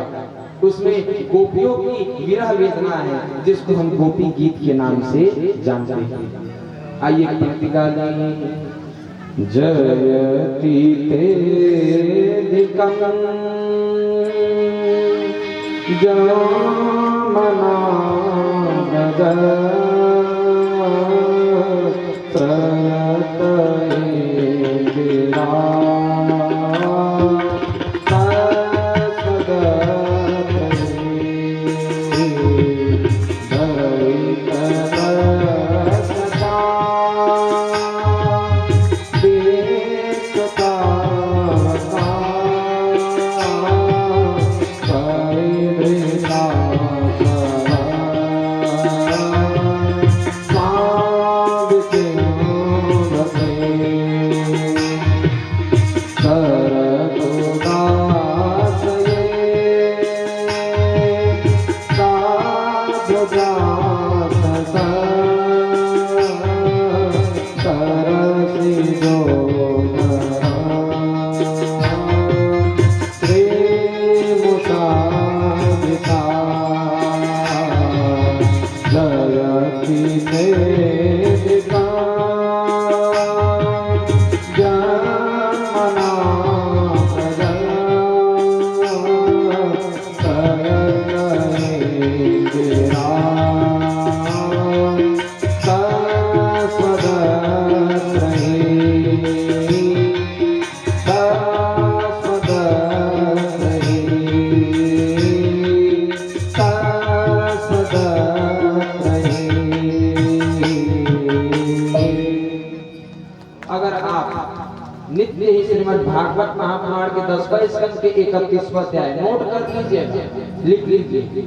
उसमें गोपियों की विरह वेदना है, जिसको हम गोपी गीत के नाम से जानते हैं। आइए पंक्ति गा लें। जयति तेदिकं जामना नित्य ही श्रीमद् भागवत महापुराण के 10वें स्कंद के 31वां अध्याय नोट कर लीजिएगा, लिख लीजिए।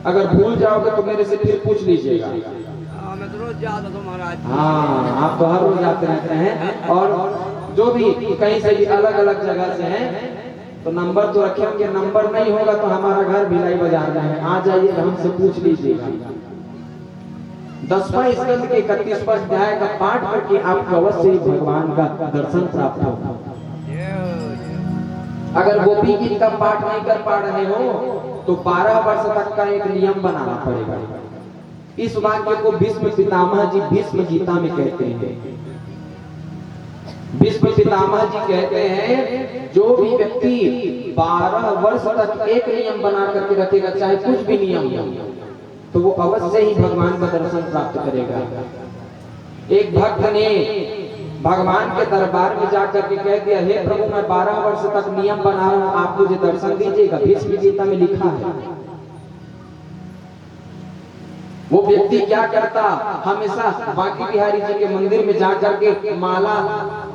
अगर भूल जाओगे तो मेरे से फिर पूछ लीजिएगा। मैं तो रोज जाता हूं महाराज। हाँ, आप तो हर रोज आते रहते हैं। और जो भी कहीं से भी अलग अलग जगह से हैं तो नंबर तो रखे होंगे। नंबर नहीं होगा तो हमारा घर भिलाई बाजार में है, आ जाइए, हमसे पूछ लीजिएगा। 10वां स्कंद के 31वां अध्याय का पाठ करके आपको अवश्य ही भगवान का दर्शन प्राप्त होगा। अगर गोपी गीत का पाठ नहीं कर पा रहे हो तो 12 वर्ष तक का एक नियम बनाना पड़ेगा। इस वाक्य को भीष्म पितामह जी भीष्म गीता में कहते हैं। भीष्म पितामह जी कहते हैं जो भी व्यक्ति 12 वर्ष तक एक नियम बना करके रखेगा, चाहे कुछ भी नियम हो, तो वो अवश्य ही भगवान का दर्शन प्राप्त करेगा। एक भक्त ने भगवान के दरबार में जाकर के कह दिया, हे प्रभु मैं 12 वर्ष तक नियम बना रहा हूं, आप मुझे दर्शन दीजिएगा। भीष्म गीता में लिखा है। वो व्यक्ति क्या करता, हमेशा बांकी बिहारी जी के मंदिर में जाकर के माला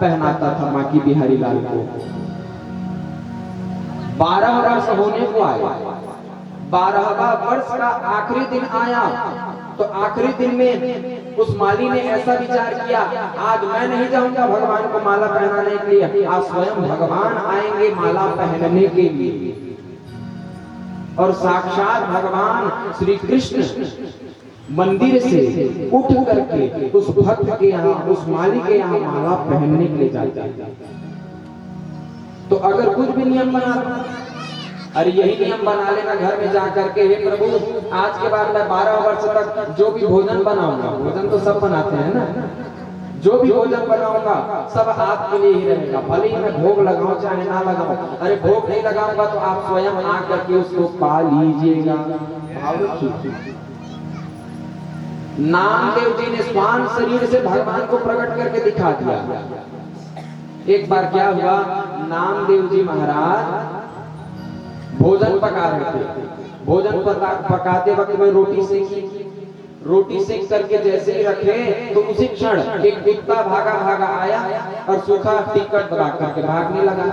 पहनाता था बांकी बिहारी लाल को। 12 वर्ष होने को आया, 12वां वर्ष का आखिरी दिन आया तो आखिरी दिन में उस माली ने ऐसा विचार किया, आज मैं नहीं जाऊंगा भगवान को माला पहनाने के लिए, आज स्वयं भगवान आएंगे माला पहनने के लिए। और साक्षात भगवान श्री कृष्ण मंदिर से उठ करके उस भक्त के यहाँ, उस माली के यहाँ माला पहनने के लिए जाते हैं। तो अगर कुछ भी नियम बना, अरे यही नियम बना लेना घर में जा करके, हे प्रभु आज के बाद मैं 12 वर्ष तक जो भी भोजन बनाऊंगा, भोजन तो सब बनाते हैं ना, जो भी भोजन बनाऊंगा सब आपके लिए ही रहेगा, भले ही मैं भोग लगाऊं चाहे ना लगाऊं। अरे भोग नहीं लगाऊंगा तो आप स्वयं आ करके उसको पा लीजिएगा। भाव रखिए। नामदेव जी ने स्वान शरीर से भगवान को प्रकट करके दिखा दिया। एक बार क्या हुआ, नामदेव जी महाराज भोजन पका रहे थे, भोजन पकाते वक्त में रोटी सेकी, रोटी सेक करके जैसे ही रखे तो उसी क्षण एक कुत्ता भागा भागा आया और सूखा टिकट दबा करके भागने लगा।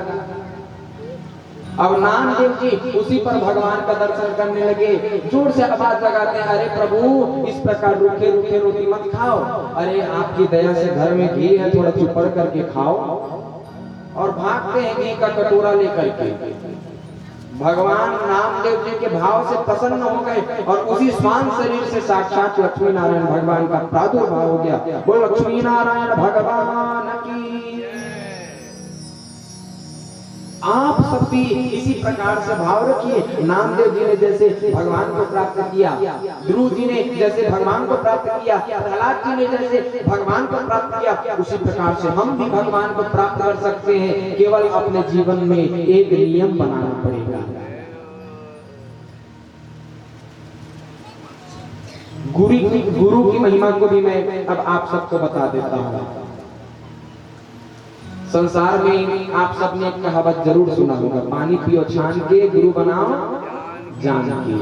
अब नामदेव जी उसी पर भगवान का दर्शन करने लगे, जोर से आवाज लगाते हैं, अरे प्रभु इस प्रकार रूखे रूखे रोटी मत खाओ, अरे आपकी दया से घर में घी है, थोड़ा चुपड़ करके खाओ। और भागते हैं घी का कटोरा लेकर के। भगवान नामदेव जी के भाव से प्रसन्न हो गए और उसी स्वान शरीर से साक्षात लक्ष्मी नारायण भगवान का प्रादुर्भाव हो गया। बोल लक्ष्मी नारायण भगवान की। आप सब भी इसी प्रकार से भाव रखिए। नामदेव जी ने जैसे भगवान को प्राप्त किया, ध्रुव जी ने जैसे भगवान को प्राप्त किया, प्रहलाद जी ने जैसे भगवान को प्राप्त किया, उसी प्रकार से हम भी भगवान को प्राप्त कर सकते हैं। केवल अपने जीवन में एक नियम बनाना पड़ेगा। गुरु की महिमा को भी मैं अब आप सबको बता देता हूँ। संसार में आप सबने एक कहावत जरूर सुना होगा, पानी पियो छान के, गुरु बनाओ जान के।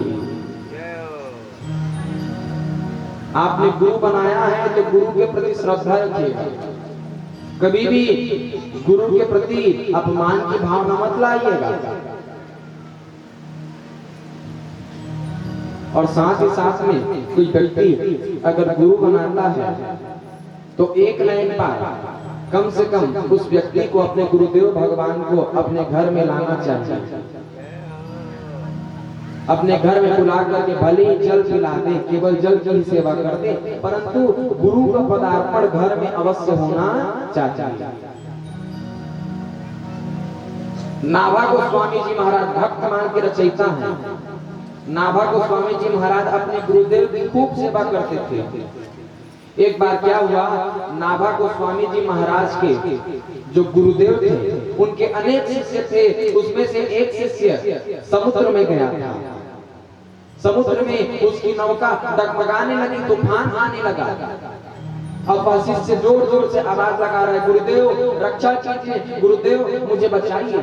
आपने गुरु बनाया है तो गुरु के प्रति श्रद्धा रखिएगा। कभी भी गुरु के प्रति अपमान की भावना मत लाइएगा। और साथ ही साथ में कोई व्यक्ति अगर गुरु बनाता है तो एक लाइन पर कम से कम उस व्यक्ति को अपने गुरुदेव भगवान को अपने घर में लाना चाहिए। अपने घर में बुला करके भले ही जल पिला दे, केवल जल की सेवा कर दे, परंतु गुरु का पदार्पण घर में अवश्य होना चाहिए। नाभा गोस्वामी जी महाराज भक्त मान के रचयिता हैं। नाभा गोस्वामी जी महाराज अपने गुरुदेव की खूब सेवा करते थे। एक बार क्या हुआ, नाभा गोस्वामी जी महाराज के जो गुरुदेव थे उनके अनेक शिष्य थे, उसमें से एक शिष्य समुद्र में गया था। समुद्र में उसकी नौका डगमगाने लगी, तूफान आने लगा। अब वह शिष्य जोर जोर से आवाज लगा रहा है, गुरुदेव रक्षा कीजिए, गुरुदेव मुझे बचाइए।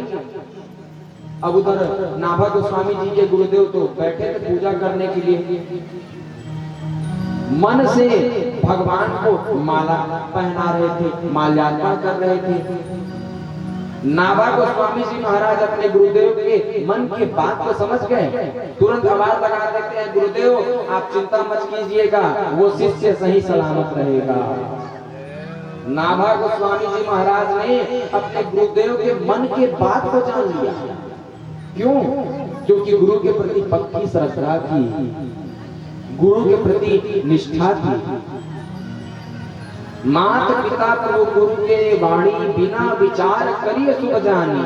अब उधर नाभा गोस्वामी जी के गुरुदेव तो बैठे थे पूजा करने के लिए, मन से भगवान को माला पहना रहे थे, माल्यार्पण कर रहे थे। नाभा गोस्वामी जी महाराज अपने गुरुदेव के मन की बात को समझ गए, तुरंत आवाज लगा देते हैं, गुरुदेव आप चिंता मत कीजिएगा, वो शिष्य सही सलामत रहेगा। नाभा गोस्वामी जी महाराज ने अपने गुरुदेव के मन की बात को जान लिया। क्यों? क्योंकि गुरु के प्रति पक्की श्रद्धा थी, गुरु के प्रति निष्ठा थी। माता पिता प्रभु गुरु के वाणी बिना विचार करिए शुभ जानी।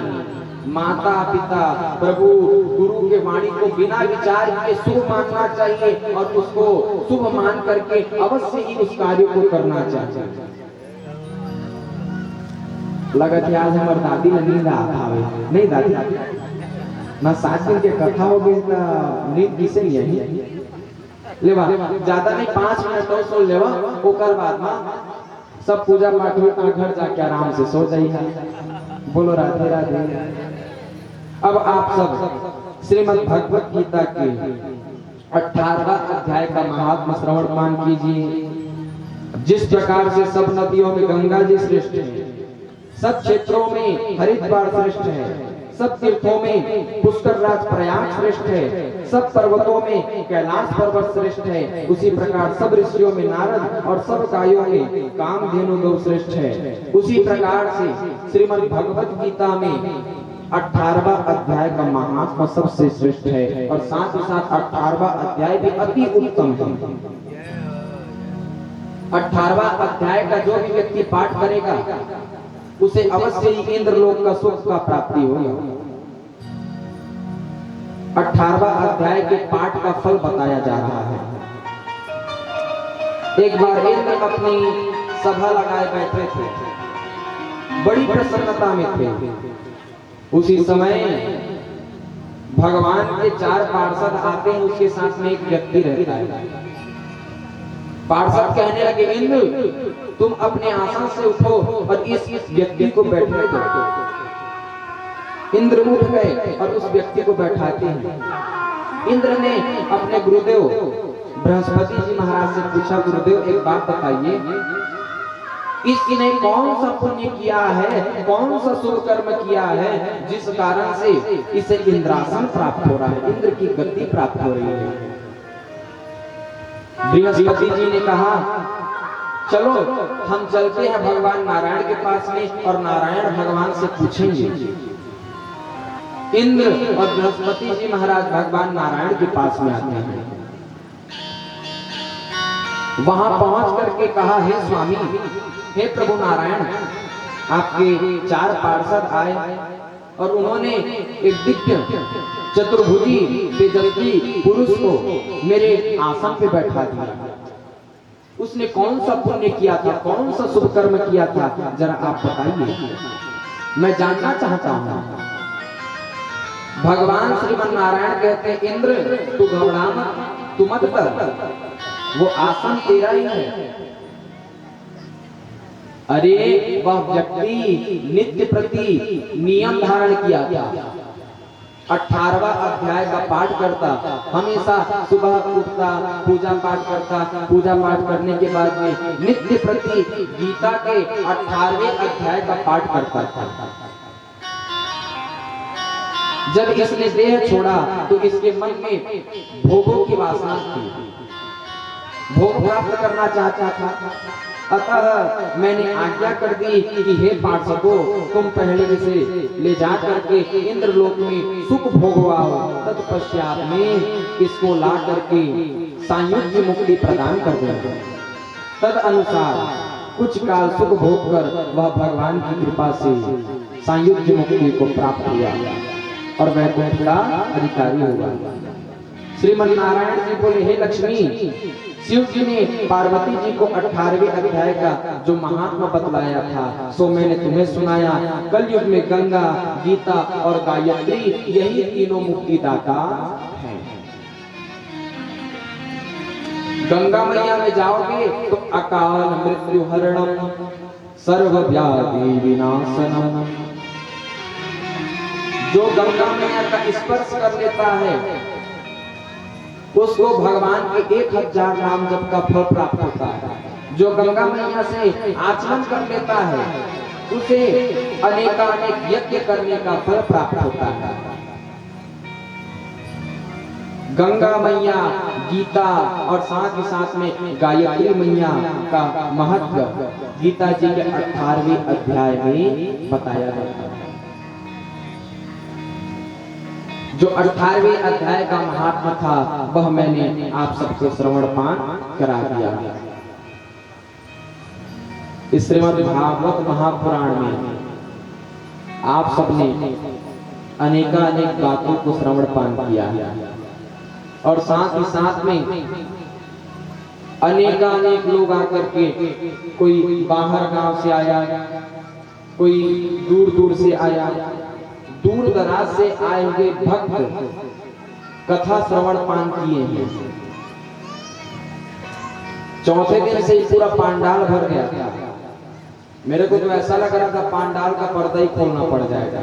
माता पिता प्रभु गुरु के वाणी को बिना विचार किए शुभ मानना चाहिए और उसको शुभ मान करके अवश्य ही उस कार्य को करना चाहिए। लगत आज हमारे दादी ने नींद आता है नहीं, दादी ना 7 दिन के कथा हो गई ना नींद किसे नहीं लेवा, ज्यादा नहीं 5 मिनट और सो लेवा, ओकर बाद में सब पूजा पाठ में घर जाके आराम से सो जाइए। बोलो राधे राधे। अब आप सब श्रीमद् भगवत गीता के 18वां अध्याय का महात्म श्रवण पान कीजिए। जिस प्रकार से सब नदियों में गंगा जी श्रेष्ठ है, सब क्षेत्रों में हरिद्वार श्रेष्ठ है, सब तीर्थों में पुष्कर राज प्रयाग श्रेष्ठ है, सब पर्वतों में कैलाश पर्वत श्रेष्ठ है, उसी प्रकार सब ऋषियों में नारद और सब गायों में कामधेनु गौ श्रेष्ठ है। उसी प्रकार से श्रीमद् भगवत गीता में 18वां अध्याय का महात्मा सबसे श्रेष्ठ है और साथ ही साथ 18वां अध्याय भी अति उत्तम है। 18वां अध्याय का जो भी व्यक्ति पाठ करेगा उसे अवश्य ही इंद्रलोक का सुख का प्राप्ति होगा। 18वां अध्याय के पाठ का फल बताया जा रहा है। एक बार इंद्र अपनी सभा लगाए बैठे थे, बड़ी प्रसन्नता में थे। उसी समय भगवान के 4 पार्षद आते हैं, उसके साथ में एक व्यक्ति रहता है। पार्षद कहने लगे, इंद्र तुम अपने आसन से उठो और इस व्यक्ति को बैठने दो। इंद्र उठ गए और उस व्यक्ति को बैठाते हैं। इंद्र ने अपने गुरुदेव बृहस्पति जी महाराज से पूछा, गुरुदेव एक बात बताइए, इसने कौन सा पुण्य किया है, कौन सा शुभ कर्म किया है जिस कारण से इसे इंद्रासन प्राप्त हो रहा है, इंद्र की गद्दी प्राप्त हो रही है। बृहस्पति जी ने कहा, चलो हम चलते हैं भगवान नारायण के पास में और नारायण भगवान से पूछेंगे। इंद्र और बृहस्पति जी महाराज भगवान नारायण के पास में आते हैं। वहां पहुंच करके कहा, हे स्वामी, हे प्रभु नारायण, आपके 4 पार्षद आए और उन्होंने एक दिव्य चतुर्भुजी तेजस्वी पुरुष को मेरे आसन पे बैठा दिया। उसने कौन सा पुण्य किया था, कौन सा शुभ कर्म किया था, जरा आप बताइए, मैं जानना चाहता हूं। भगवान श्रीमन नारायण कहते हैं, इंद्र तू घबरा मत, तू मत डर, वो आसन तेरा ही है। अरे वह व्यक्ति नित्य प्रति नियम धारण किया था, 18वां अध्याय का पाठ करता, हमेशा सुबह उठता, पूजा पाठ करता, पूजा पाठ करने के बाद में नित्य प्रति गीता के 18वें अध्याय का पाठ करता था। जब इसने देह छोड़ा तो इसके मन में भोगों की वासना थी, भोग प्राप्त करना चाहता था। अतः मैंने आज्ञा कर दी कि हे पार्षदों, तुम पहले इसे ले जा करके इंद्रलोक में सुख भोगवाओ, तत्पश्चात में इसको ला करके सांयुज्य मुक्ति प्रदान कर देंगे। तद अनुसार कुछ काल सुख भोग कर वह भगवान की कृपा से सांयुज्य मुक्ति को प्राप्त हुआ और वैकुंठ का अधिकारी हुआ। श्रीमन नारायण जी बोले, हे लक्ष्मी, शिव जी ने पार्वती जी को 18वें अध्याय का जो महात्मा बतलाया था सो मैंने तुम्हें सुनाया। कलयुग में गंगा, गीता और गायत्री यही तीनों मुक्तिदाता हैं। गंगा मैया में जाओगे तो अकाल मृत्यु हरणम सर्व व्याधि विनाशनम। जो गंगा मैया का स्पर्श कर लेता है उसको भगवान के 1000 नाम जप का फल प्राप्त होता है। जो गंगा मैया से आचमन कर लेता है उसे अनेकानेक यज्ञ करने का फल प्राप्त होता है। गंगा मैया, गीता और साथ ही साथ में गायत्री मैया का महत्व गीता जी के 18वें अध्याय में बताया जाता है। जो 18वें अध्याय का महात्मा था वह मैंने आप सबको श्रवण पान करा दिया। इस श्रीमद् भागवत महापुराण में आप सबने अनेकानेक बातों को श्रवण पान किया और साथ ही साथ में अनेकानेक लोग आकर के, कोई बाहर गांव से आया, कोई दूर दूर से आया, दूर दराज से आए हुए भक्त कथा श्रवण पान किए हैं। चौथे दिन से पूरा पांडाल भर गया था। मेरे को तो ऐसा लग रहा था पांडाल का पर्दा ही खोलना पड़ जाएगा।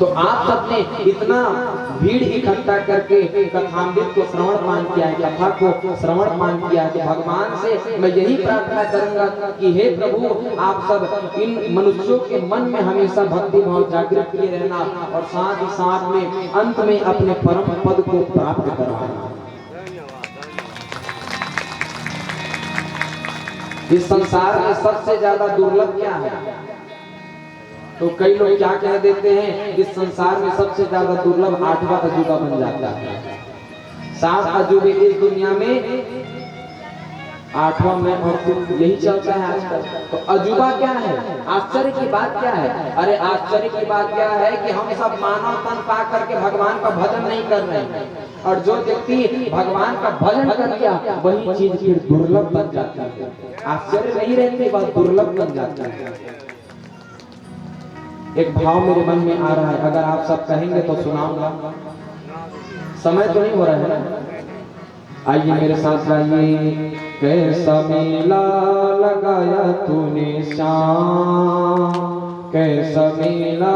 तो आप सबने इतना भीड़ इकट्ठा करके कथामृत को श्रवण पान किया है, कथा को श्रवण पान किया है। तो भगवान से मैं यही प्रार्थना करूंगा कि हे प्रभु, आप सब इन मनुष्यों के मन में हमेशा भक्ति भाव जागृत किए रहना और साथ ही साथ में अंत में अपने परम पद को प्राप्त करवाना। इस संसार में सबसे ज्यादा दुर्लभ क्या है? तो कई लोग क्या कह देते हैं, इस संसार में सबसे ज्यादा दुर्लभ 8वां अजूबा बन जाता है। 7 अजूबे इस दुनिया में 8वां में और तुम, यही चलता है आजकल। तो अजूबा क्या है, आश्चर्य की बात क्या है? अरे आश्चर्य की बात क्या है कि हम सब मानव तन पा करके भगवान का भजन नहीं कर रहे हैं, और जो व्यक्ति भगवान का भजन कर लिया वही चीज फिर दुर्लभ बन जाती है। आश्चर्य नहीं रहती बात, दुर्लभ बन जाती है। एक भाव मेरे मन में आ रहा है, अगर आप सब कहेंगे तो सुनाऊंगा। समय तो नहीं हो रहा है ना? आइए मेरे साथ आइए। कैसा मेला लगाया तूने श्याम, कैसा मेला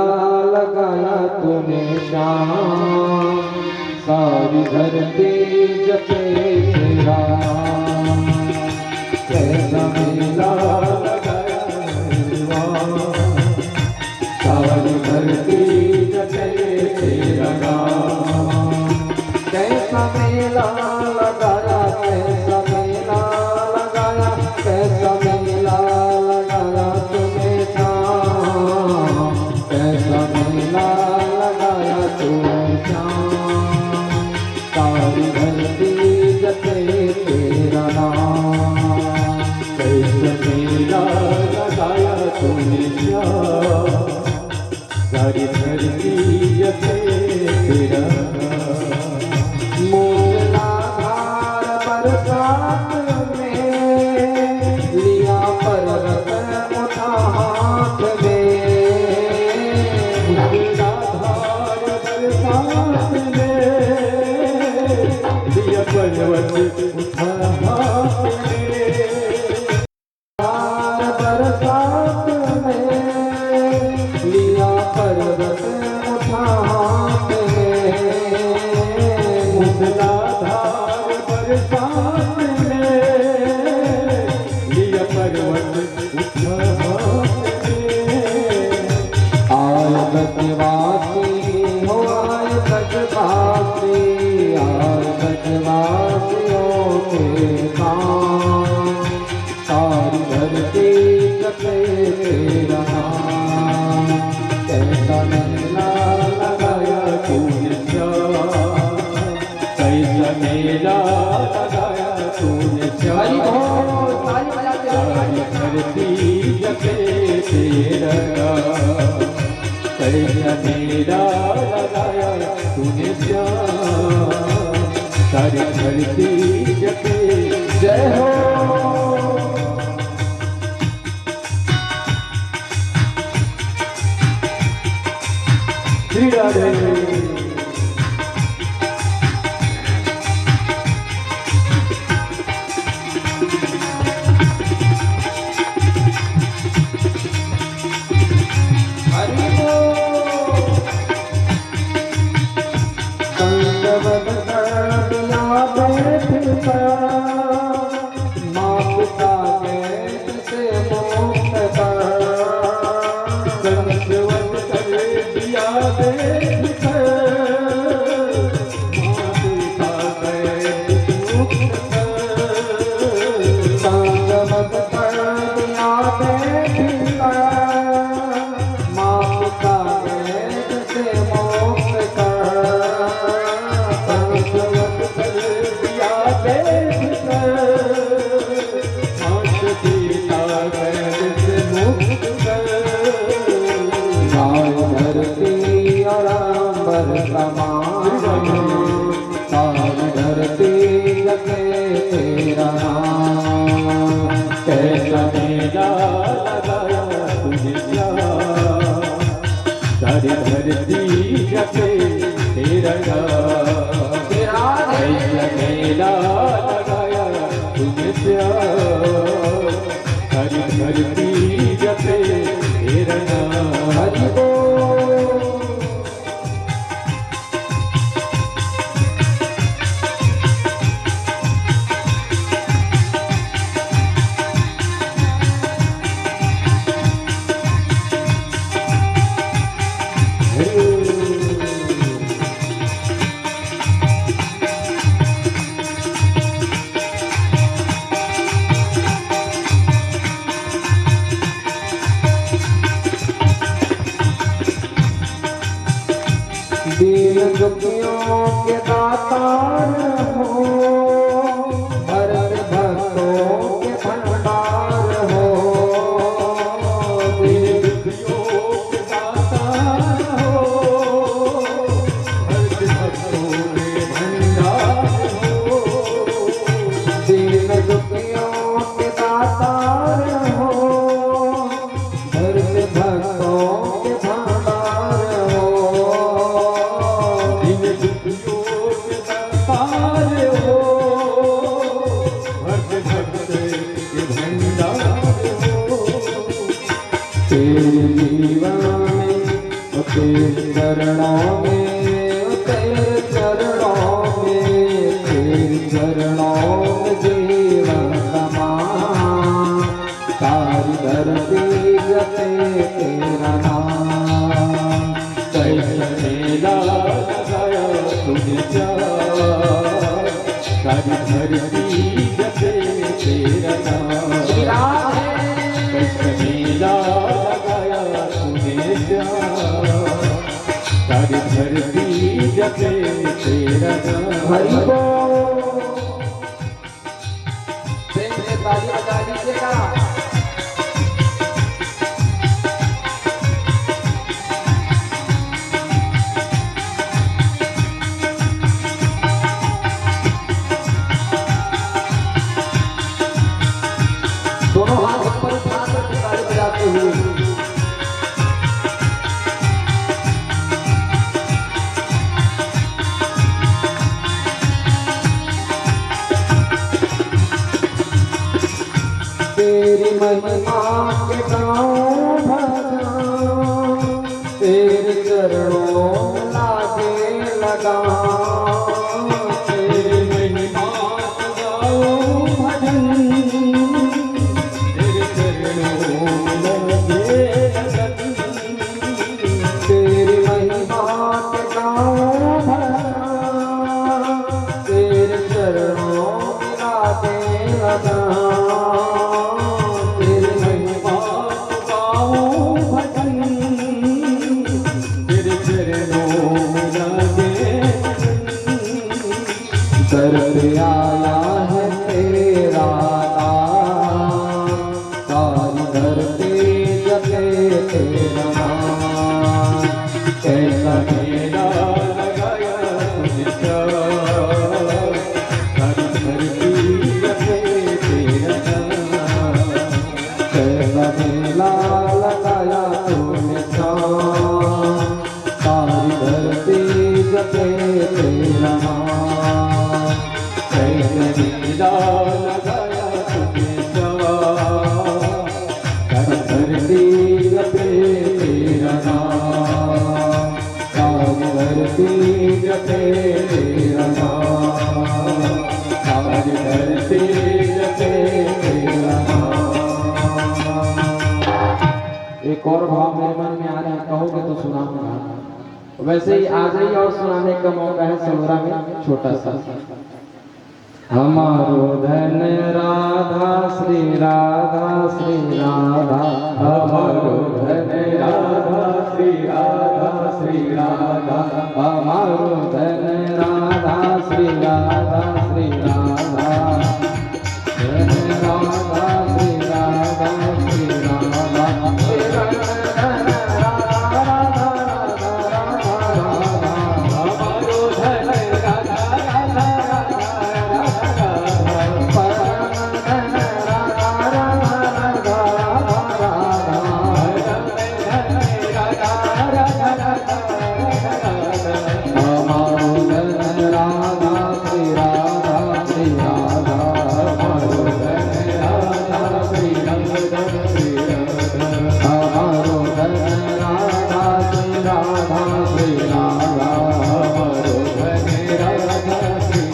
लगाया तूने श्याम, सारी धरती जपे तेरा। कैसा मेला लगाया सारी धरती जपे तेरा नाम। कैसा मेला लगाया, कैसा मेला लगाया, कैसा मेला लगाया तूने श्याम, कैसा मेला लगाया तूने श्याम, सारी धरती जपे तेरा नाम। कैसा मेला लगाया तूने श्याम, सारी धरती जपे तेरा नाम। मूसलाधार बरसात में लिया पर्वत उठा हाथ में, मूसलाधार बरसात में लिया पर्वत उठा हाथ में, बरसात में लिया पर्वत उठा हाथ में, मूसलाधार बरसात में लिया पर्वत उठा हाथ में। आए ब्रजवासी हो, आए ब्रजवासी, आए ब्रजवासियों के काम, सारी धरती जपे तेरा नाम। कैसा मेला लगाया तूने श्याम, कैसा मेला लगाया तूने श्याम, सारी धरती जपे तेरा नाम। कैसा मेला लगाया तूने श्याम, सारी धरती जपे। जय हो। श्री राधे। कैसा मेला लगाया तुझे श्याम, सारी धरती जपे तेरा नाम। कैसा मेला लगाया तुझे श्याम, सारी धरती जपे तेरा नाम। हरि बोल। दीन दुखियों के दातार हो, भरत भक्तों तुझे प्यार सारी धरती जपे तेरा नाम कैसे मेला लगाया तूने प्यार सारी धरती जपे तेरा नाम हरि बोल। प्रेम से ताली बजा दीजिएगा। दोनों हाथ ऊपर उठा कर ताली बजाते हुए तेरी महिमा के गाँव भजना तेरे चरणों लागे लगा तेरी महिमा गाओ भजन तेरे चरणों लगे लगन तेरी महिमा के गाँव भजना तेरे चरणों लागे लगा तेरी महिमा गाओ भजन तेरे चरणों लगे दर्द आया है तेरा नाम सारी धरती जपे तेरा नाम कैसा मेला लगाया तुझे प्यार सारी धरती जपे तेरा नाम कैसा मेला लगाया तूने शाम सारी धरती जपे तेरा नाम कैसे मेला लगाया तुझे प्यार सारी धरती जपे तेरा नाम सारी धरती जपे तेरा नाम सारी धरती जपे तेरा नाम। एक और भाव मेरे मन में आ रहा है, कहोगे तो सुनाऊंगा। वैसे ही आ जाइए और सुनाने का मौका है सलोरा में छोटा सा। हमारो धन राधा श्री राधा श्री राधा हमारो धन राधा श्री राधा श्री राधा हमारो धन राधा श्री राधा श्री राधा धन राधा श्री राधा श्री राधा हमारो धन राधा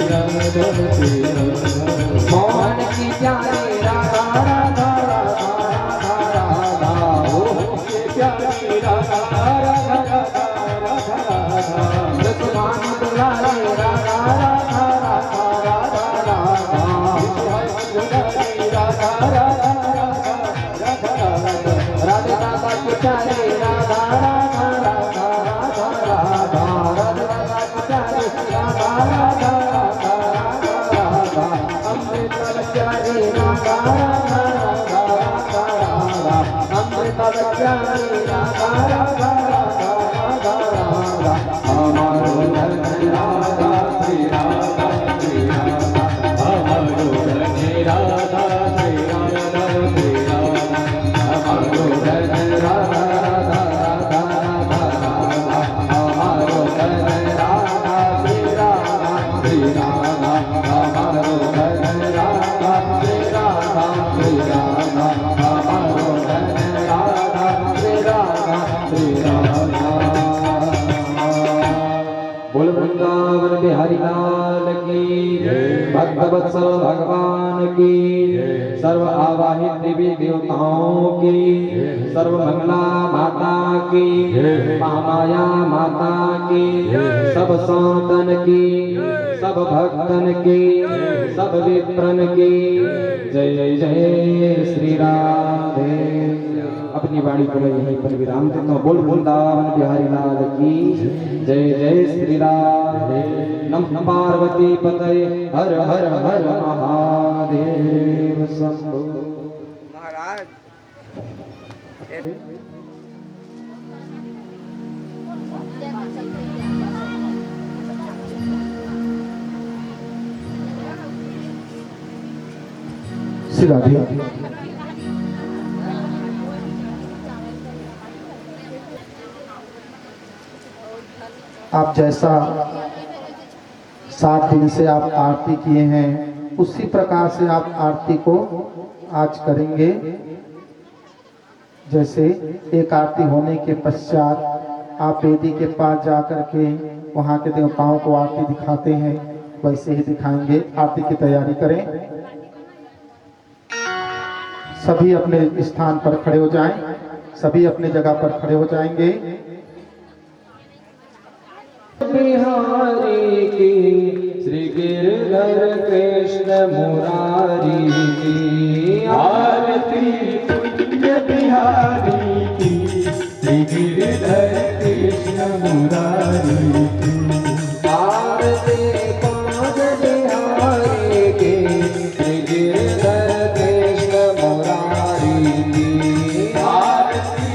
राधा मोहन की प्यारी राधा राधा राधा राधा प्यारी राधा राधा राधा राधा लक्ष्मण दुलारी राधा राधा राधा राधा राधा राधे राधा की प्यारी राधा राधा राधा राधा राधा राधे राधा की प्यारी राधा राधा राधा राधा अमृत प्यारी राधा राधा राधा राधा राधा अमृत प्यारी राधा राधा राधा राधा राधा हमारो धन राधा श्री राधा श्री राधा हमारो धन राधा श्री राधा श्री राधा हमारो धन राधा राधा राधा राधा राधा हमारो धन राधा श्री राधा श्री राधा हमारो धन राधा श्री राधा श्री राधा हमारो धन राधा श्री राधा श्री राधा बोल वृंदावन बिहारी लाल की भक्त वत्सल भगवान की सर्व आवाहित देवी देवताओं की सर्व मंगला माता की महामाया माता की सब संतन की सब भक्तन की सब विप्रन की जय जय श्री राधे। अपनी वाणी को मैं यहीं पर विराम देता हूँ। बोल वृंदावन बिहारी लाल की जय जय श्री राधे। नमः पार्वती पतये हर हर हर महादेव शंभो। महाराज श्री राधे। आप जैसा 7 दिन से आप आरती किए हैं उसी प्रकार से आप आरती को आज करेंगे। जैसे एक आरती होने के पश्चात आप वेदी के पास जाकर के वहाँ के देवताओं को आरती दिखाते हैं, वैसे ही दिखाएंगे। आरती की तैयारी करें। सभी अपने स्थान पर खड़े हो जाएं, सभी अपने जगह पर खड़े हो जाएंगे। बिहारी की श्री गिरधर कृष्ण मुरारी की आरती पुण्य बिहारी की श्री गिरधर कृष्ण मुरारी की आरती पाद बिहारी की श्री गिरधर कृष्ण मुरारी की आरती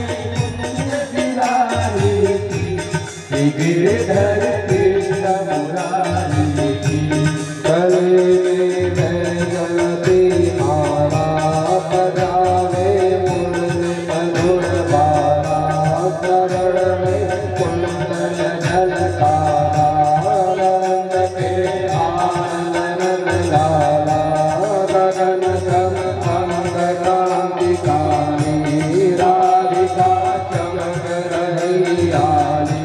पुण्य बिहारी की श्री गिरधर कृष्ण मुरारी की कले में जलती माला पधारे मुरली मधुर बाला शरण में कुंडल झलकारा रंग के आनंद लाला गगन क्रम अंग कांति काली राधिका चमक रही आली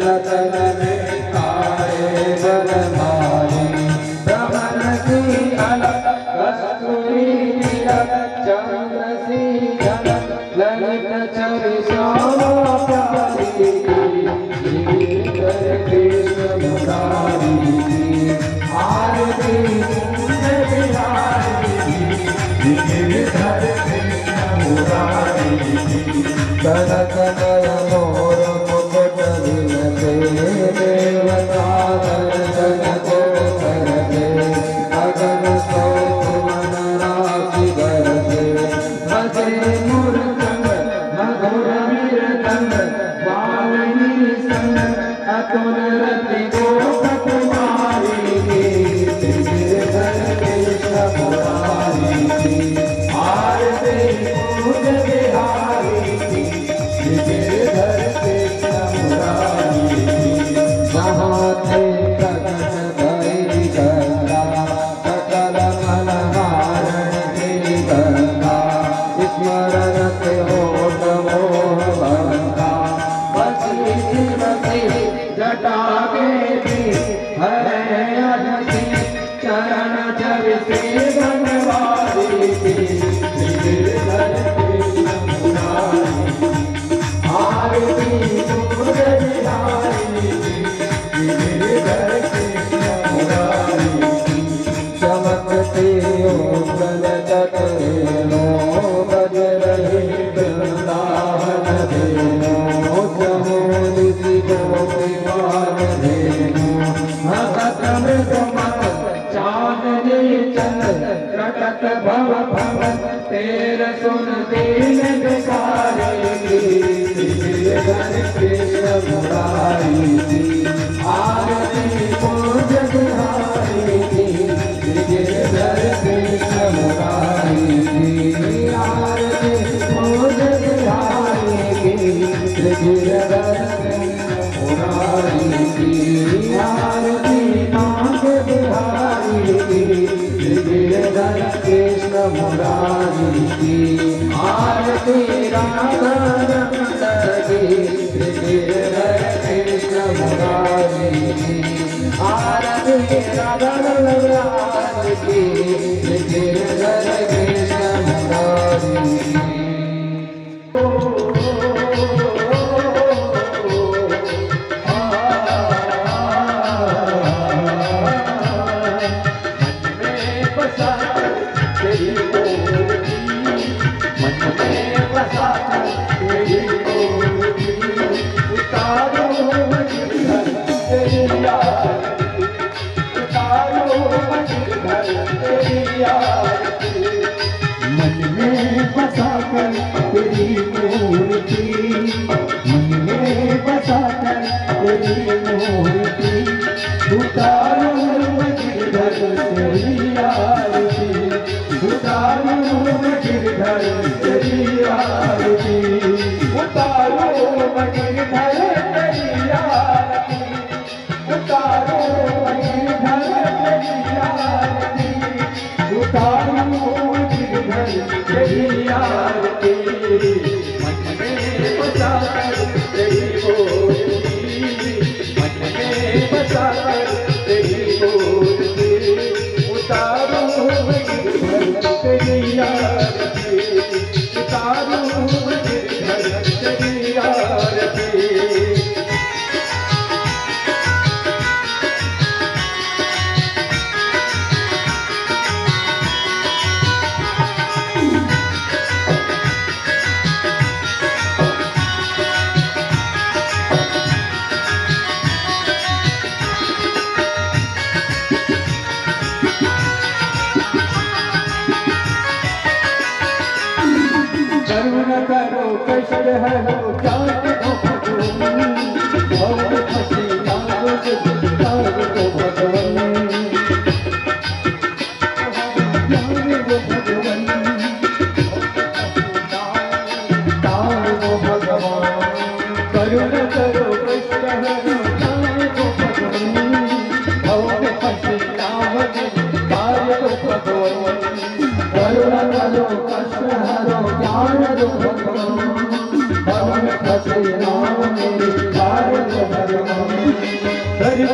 रतन में काले बनमाली भ्रमण की अलग कस्तूरी तिलक चंद्र सी झलक ललित छवि श्यामा प्यारी की गिरधर कृष्ण मुरारी की आरती पुण्य बिहारी की गिरधर कृष्ण मुरारी की कनक नयन मोर मुकुट विलसे देवता दर्शन को करते अगन स्तोत्र मन राशि बरसे बजे मूर्धन्य मधुर वीरधन्य वाणी संग अतुल रति गोप कुमारी की गिरधर कृष्ण मुरारी की आरती पूज बिहारी की गिरधर कृष्ण मुरारी की जहाँ थे प्रकट भई गंगा सकल मनहारण की गंगा स्मरण के होठ मोह भंगा बसी श्रीमती जटा बेटी हरे अनति चरण जब से बनवारी की गिरधर कृष्ण मुरारी की आरती पूज बिहारी की गिरधर कृष्ण मुरारी की चमकते ओंगल तटरेनो बज रही वृंदावन धेनो चमोली सी गोपीवान धेनो भगत मृग मत चांदनी चंद प्रकट भव भव तेर सुन दीन बिसारी की गिरधर कृष्ण मुरारी की आरती पूज बिहारी की गिरधर कृष्ण मुरारी की आरती पूज बिहारी की गिरधर कृष्ण मुरारी की आरती मांग बिहारी की गिरधर कृष्ण मुरारी की आरती राधा रमण की गिरधर कृष्ण मुरारी आरती राधा लाल की गिरधर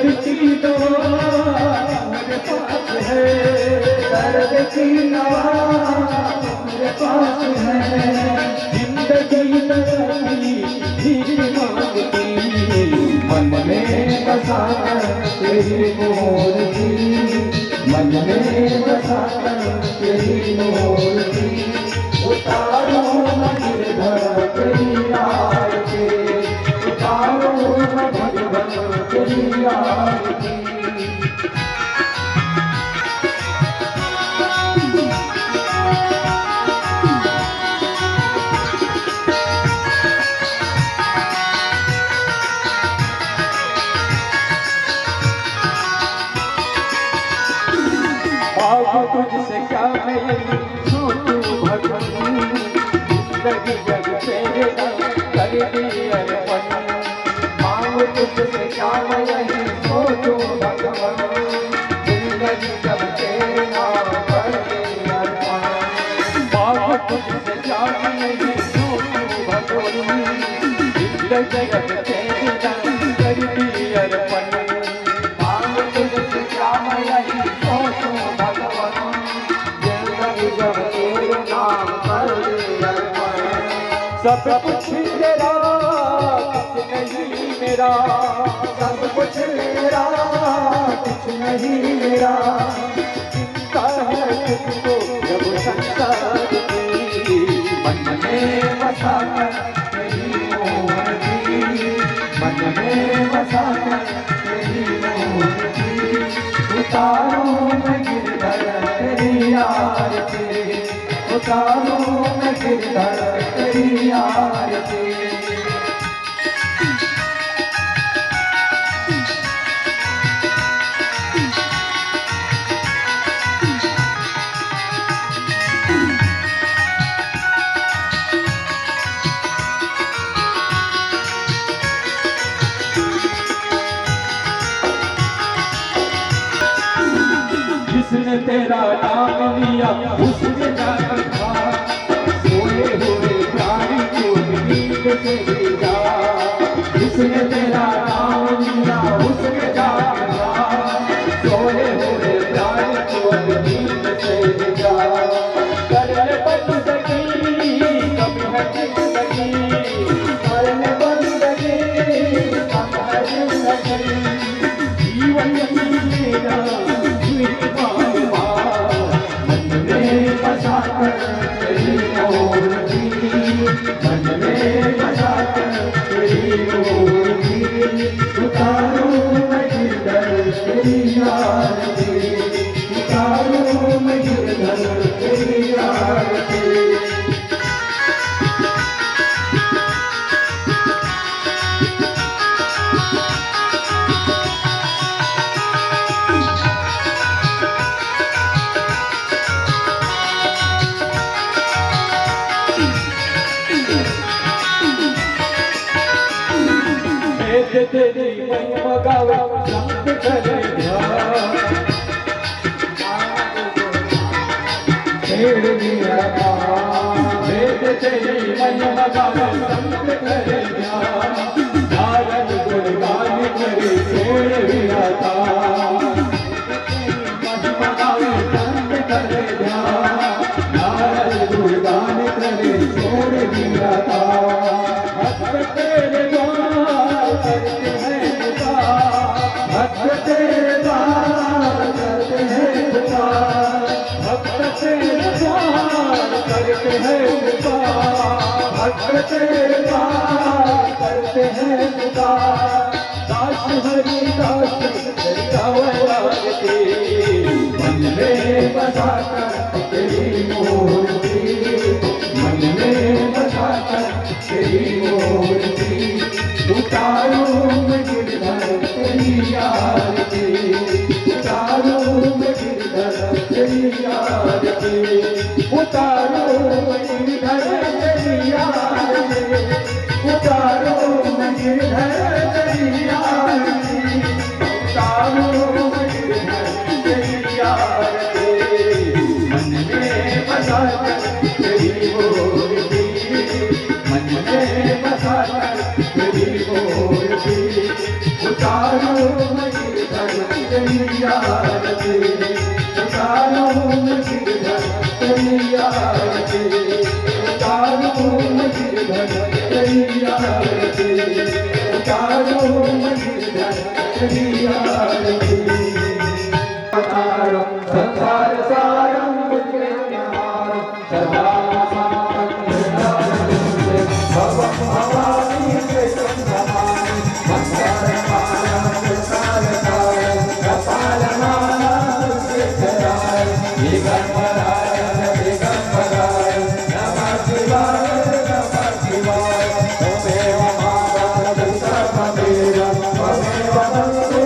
कृष्ण मुरारी तुझसे क्या मैं छोटू भगवान जिंदगी जग तेरे कर दी अर्पण मांग तुझसे क्या मैं छोटू भगवान जिंदगी जग तेरे नाम कर दी अर्पण मांग तुझसे क्या मैं छोटू भगवान जिंदगी जग तेरे नाम कर दी अर्पण मांग तुझसे क्या मैं छोटू सब कुछ तेरा कुछ नहीं मेरा सब कुछ तेरा कुछ नहीं मेरा चिंता है तुझको जब संसार की मन में बसा कर तेरी मूर्ति मन में बसा कर तेरी मूर्ति उतारूं मैं गिरधर तेरी आरती उतारूं मैं गिरधर तेरी आरती जिसने तेरा नाम लिया उसने जाना था सोए हुए प्राणी को नींद से भेजा जिसने तेरा नाम लिया उसने तेरी महिमा गावे संत करे ध्यान तेरी महिमा गावे संत करे ध्यान नारद गुणगान करे छोड़ विराता महिमा गावे संत करे ध्यान नारद गुणगान करे छोड़ विराता भक्त तेरे करते हैं पुकार भक्त तेरे द्वार करते हैं पुकार भक्त तेरे द्वार करते हैं पुकार भक्त तेरे द्वार करते हैं पुकार दास हरि दास तेरी मन में बसा कर तेरी मूर्ति मन में बसा कर तेरी मूर्ति उतारो मैं गिरधर तेरी आरती उतारो मैं गिरधर तेरी आरती उतारो मैं गिरधर तेरी आरती उतारो मैं गिरधर तेरी आरती उतारो मैं गिरधर तेरी आरती मन में बसा कर तेरी मूर्ति मन में बसा कर उतारो मैं गिरधर तेरी आरती उतारो मैं गिरधर तेरी आरती उतारो मैं गिरधर तेरी आरती उतारो मैं गिरधर तेरी आरती संसार सारं मुद्रितमानं सदा भवं भवानी कृष्ण भवानी मंगलमाला मंगलकाय कपालमाला कृष्णराय दिगंबराय दिगंबराय नमः शिवाय त्वमेव माता सर्वमेव त्वमेव बन्धु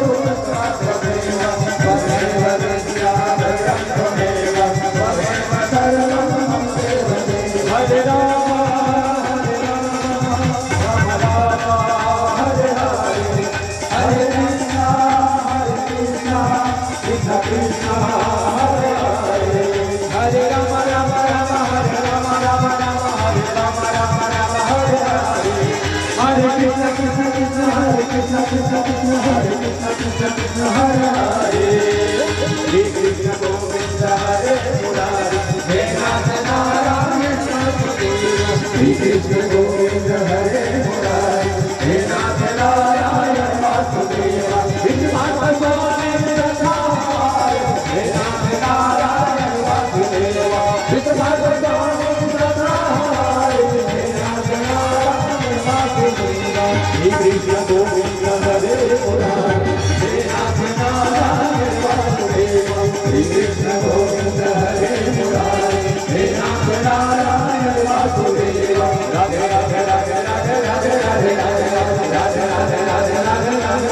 सर्वमेव त्वमेव विद्या त्वमेव त्वमेव सर्वं मम देव हरे Ram Krishna Govinda Hare Murari He Nath Narayana Vasudeva Vishwamata Swami Radharaya He Nath Narayana Vasudeva Vishwamata Swami Radharaya He Nath Narayana Vasudeva He Krishna Govinda Hare Murari He Nath Narayana Vasudeva He Krishna Govinda Hare Murari He Nath Narayana Vasudeva Radhe Radhe Radhe Radhe Radhe Radhe Radhe Radhe Radhe Radhe Radhe Radhe Radhe Radhe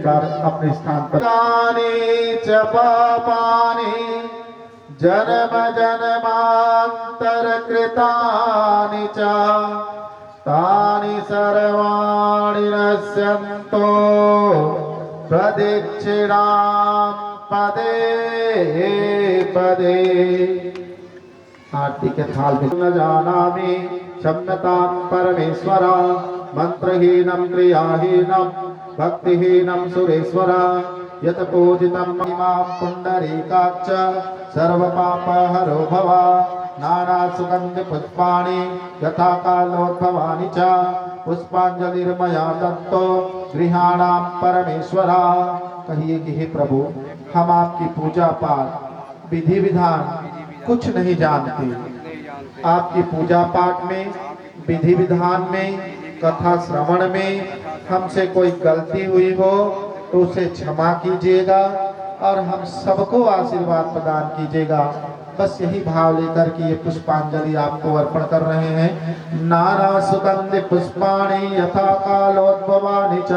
कर अपने स्थान पर च पापानि जन्म जन्मांतर कृतानि च तानि सर्वाणि नश्यन्तो प्रदक्षिणां पदे पदे। आरती के थाल में न जानामि क्षम्यतां परमेश्वरा मंत्रहीनं क्रियाहीनं भक्तिहीनं सुरेश्वरा यत पूजितं महिमा पुंडरीकाक्ष सर्वपापहरो भव नाना सुगंधि पुष्पाणि यथा कालोद्भवानि च पुष्पांजलिर्मया दत्तो गृहाणां परमेश्वरा। कहिए कि हे प्रभु, हम आपकी पूजा पाठ विधि विधान कुछ नहीं जानते। आपकी पूजा पाठ में, विधि विधान में, कथा श्रवण में हमसे कोई गलती हुई हो तो उसे क्षमा कीजिएगा और हम सबको आशीर्वाद प्रदान कीजिएगा। बस यही भाव लेकर के ये पुष्पांजलि आपको अर्पण कर रहे हैं। नाना सुगंधि पुष्पाणि यथा कालोद्भवानि च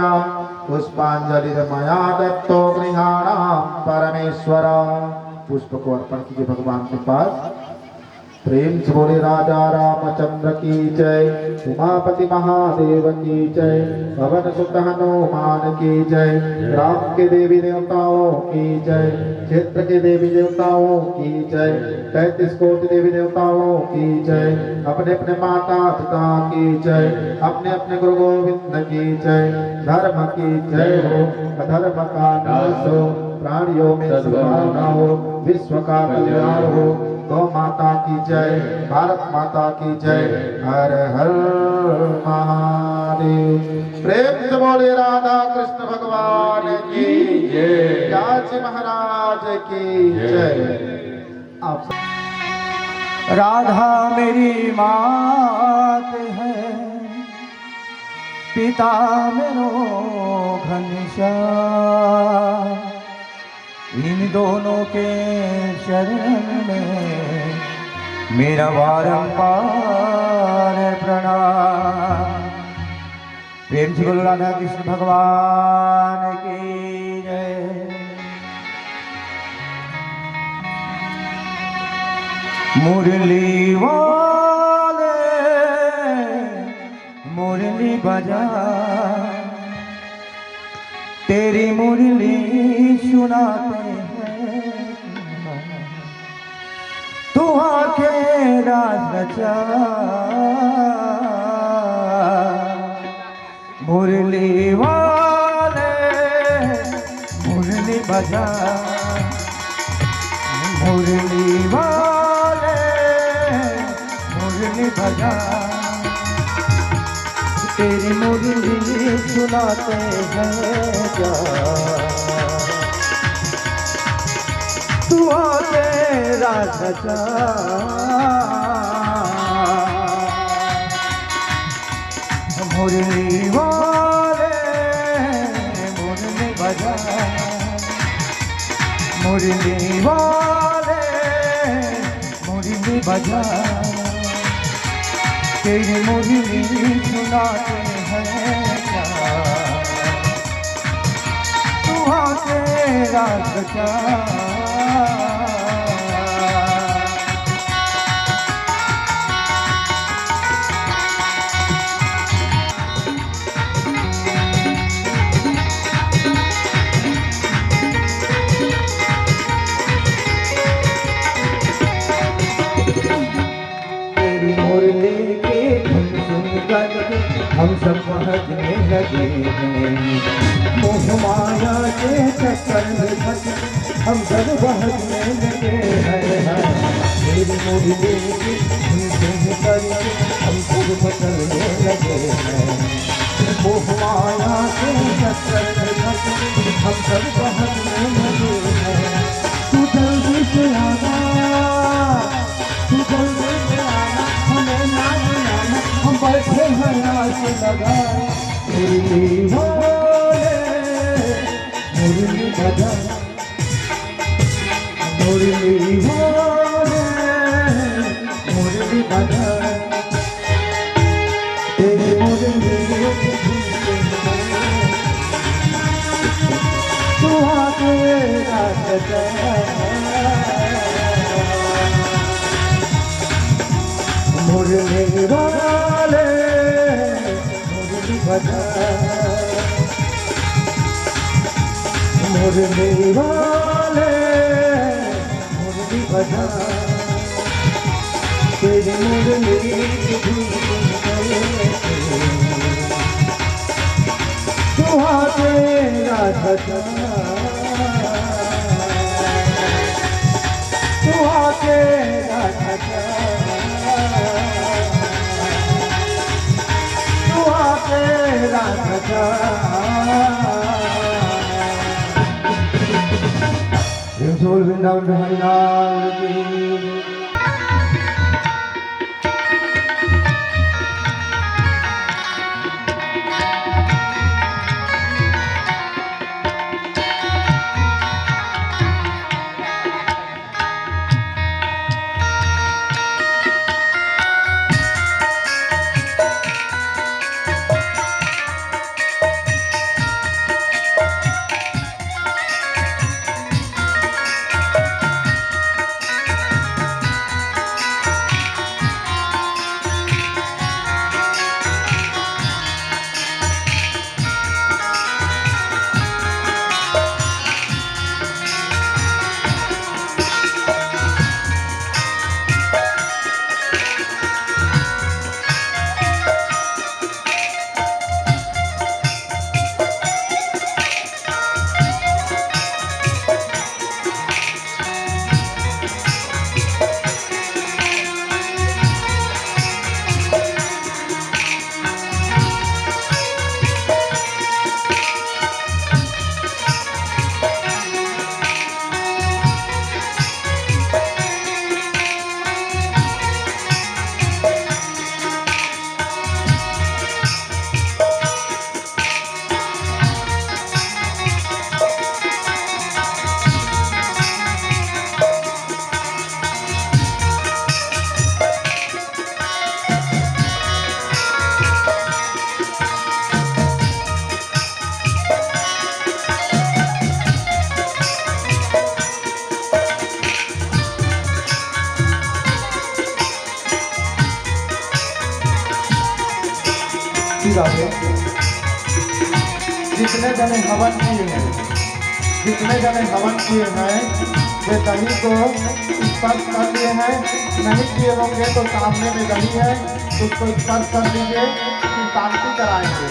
पुष्पांजलिर्मया दत्तो गृहाणां परमेश्वरा। पुष्प को अर्पण कीजिए भगवान के पास। प्रेम से बोले राजा रामचंद्र की जय, उमापति महादेव की जय, पवन सुत हनुमान की जय, राम के देवी देवताओं की जय, क्षेत्र के देवी देवताओं की जय, 33 कोटि देवी देवताओं की जय, अपने अपने माता पिता की जय, अपने अपने गुरु गोविंद की जय। धर्म की जय हो, अधर्म का नाश हो, प्राणियों में सद्भावना हो, विश्व का कल्याण हो। गौ माता की जय, भारत माता की जय। हर हर महादेव। प्रेम से बोले राधा कृष्ण भगवान की जय, राज महाराज की जय। आप राधा मेरी मात है, पिता मेरो घनश्याम, इन दोनों के शरण में मेरा बारंबार प्रणाम। प्रेम से बोलो राधा कृष्ण भगवान की जय। मुरली वाले मुरली बजा, तेरी मुरली सुनाते हैं, तू आके राज रचा। मुरली वाले मुरली बजा, मुरली वाले मुरली बजा, तेरी मुरली सुनाते हैं क्या, तू तेरा सजा। मुरली वाले मुरली बजा, मुरली वाले मुरली बजा, तेरी मुरली सुनाते हैं क्या, तू तेरा सजा। हम सब महकने लगे हैं, मोह माया के चक्कर में फंस हम सब बहकने लगे हैं। मेरी मुरली की धुन कर हम सब बदलने लगे हैं, मोह माया के चक्कर में फंस हम सब बहकने लगे हैं। तू जल्दी से आना, तू जल्दी से आना, हमें ना आना, हम बैठे हैं आस लगा। मुरली वाले मुरली बजा, मुरली वाले मुरली बजा, तेरी मुरली मुरली वाले मुरली बजा तेरी मुरली की धुन सुहा तेरा छटा सुहा तेरा छटा सुहा तेरा छटा वृंदावन बिहारी लाल की जितने जने हवन किए हैं वे दही को स्पर्श कर लिए हैं। नहीं किए होंगे तो सामने में दही है, उसको स्पर्श कर लीजिए, फिर शांति कराएंगे।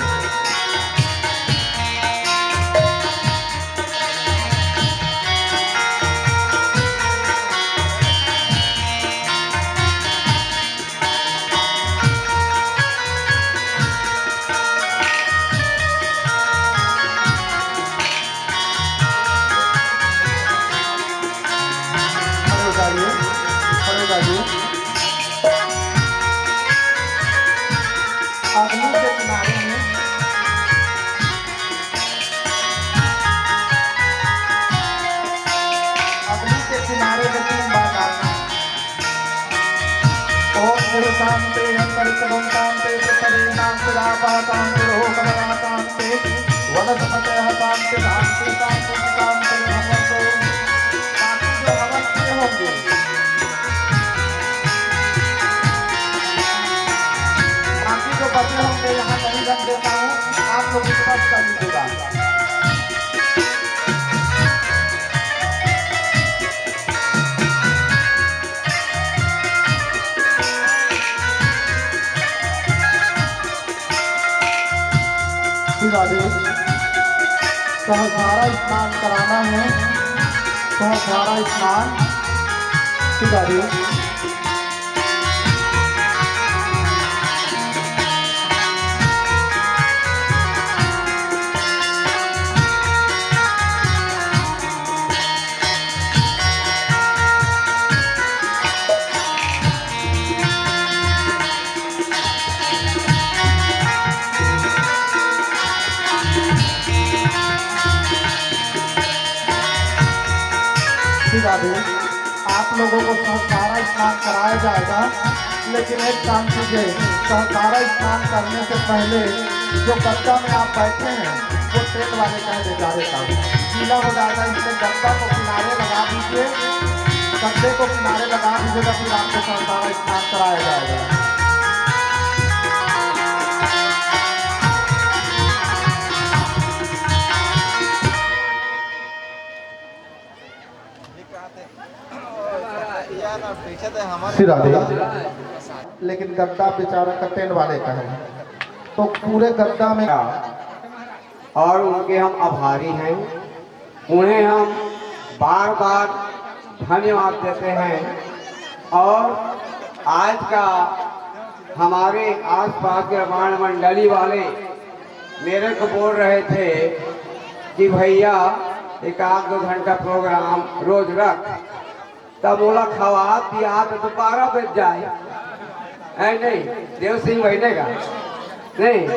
अग्नि के किनारे में तीन बार डालना। ओम गुरु शांति अंतरिक्षं शांति पृथ्वीनां शिरापातां लोकमनातां वनस्पतयः शांति शांति शांति शांति भवतु। बाकी जो हवन किए होंगे बचे होंगे यहाँ नहीं रख देता हूँ, आप लोग स्पर्श कर लीजिएगा। सहस्रारा स्नान कराना है, सहस्रारा स्नान शिकारी आप लोगों को सहस्रारा स्नान कराया जाएगा, लेकिन एक काम कीजिए, सहस्रारा स्नान करने से पहले जो गद्दा में आप बैठे हैं वो ट्रेन वाले का बेचारे का गीला हो जाएगा, इसलिए गद्दा को किनारे लगा दीजिए, गद्दे को किनारे लगा दीजिएगा, फिर आपको सहस्रारा स्नान कराया जाएगा। सिरा दे। लेकिन गद्दा बेचारा कटेन वाले का है, तो पूरे गद्दा में और उनके हम आभारी हैं। उन्हें हम बार बार धन्यवाद देते हैं। और आज का हमारे आसपास के रामायण मंडली वाले मेरे को बोल रहे थे कि भैया एक आध 2 घंटा प्रोग्राम रोज रख। तब बोला खवा पिया तो 12 बज जाए। ऐ नहीं देव सिंह बहने का नहीं,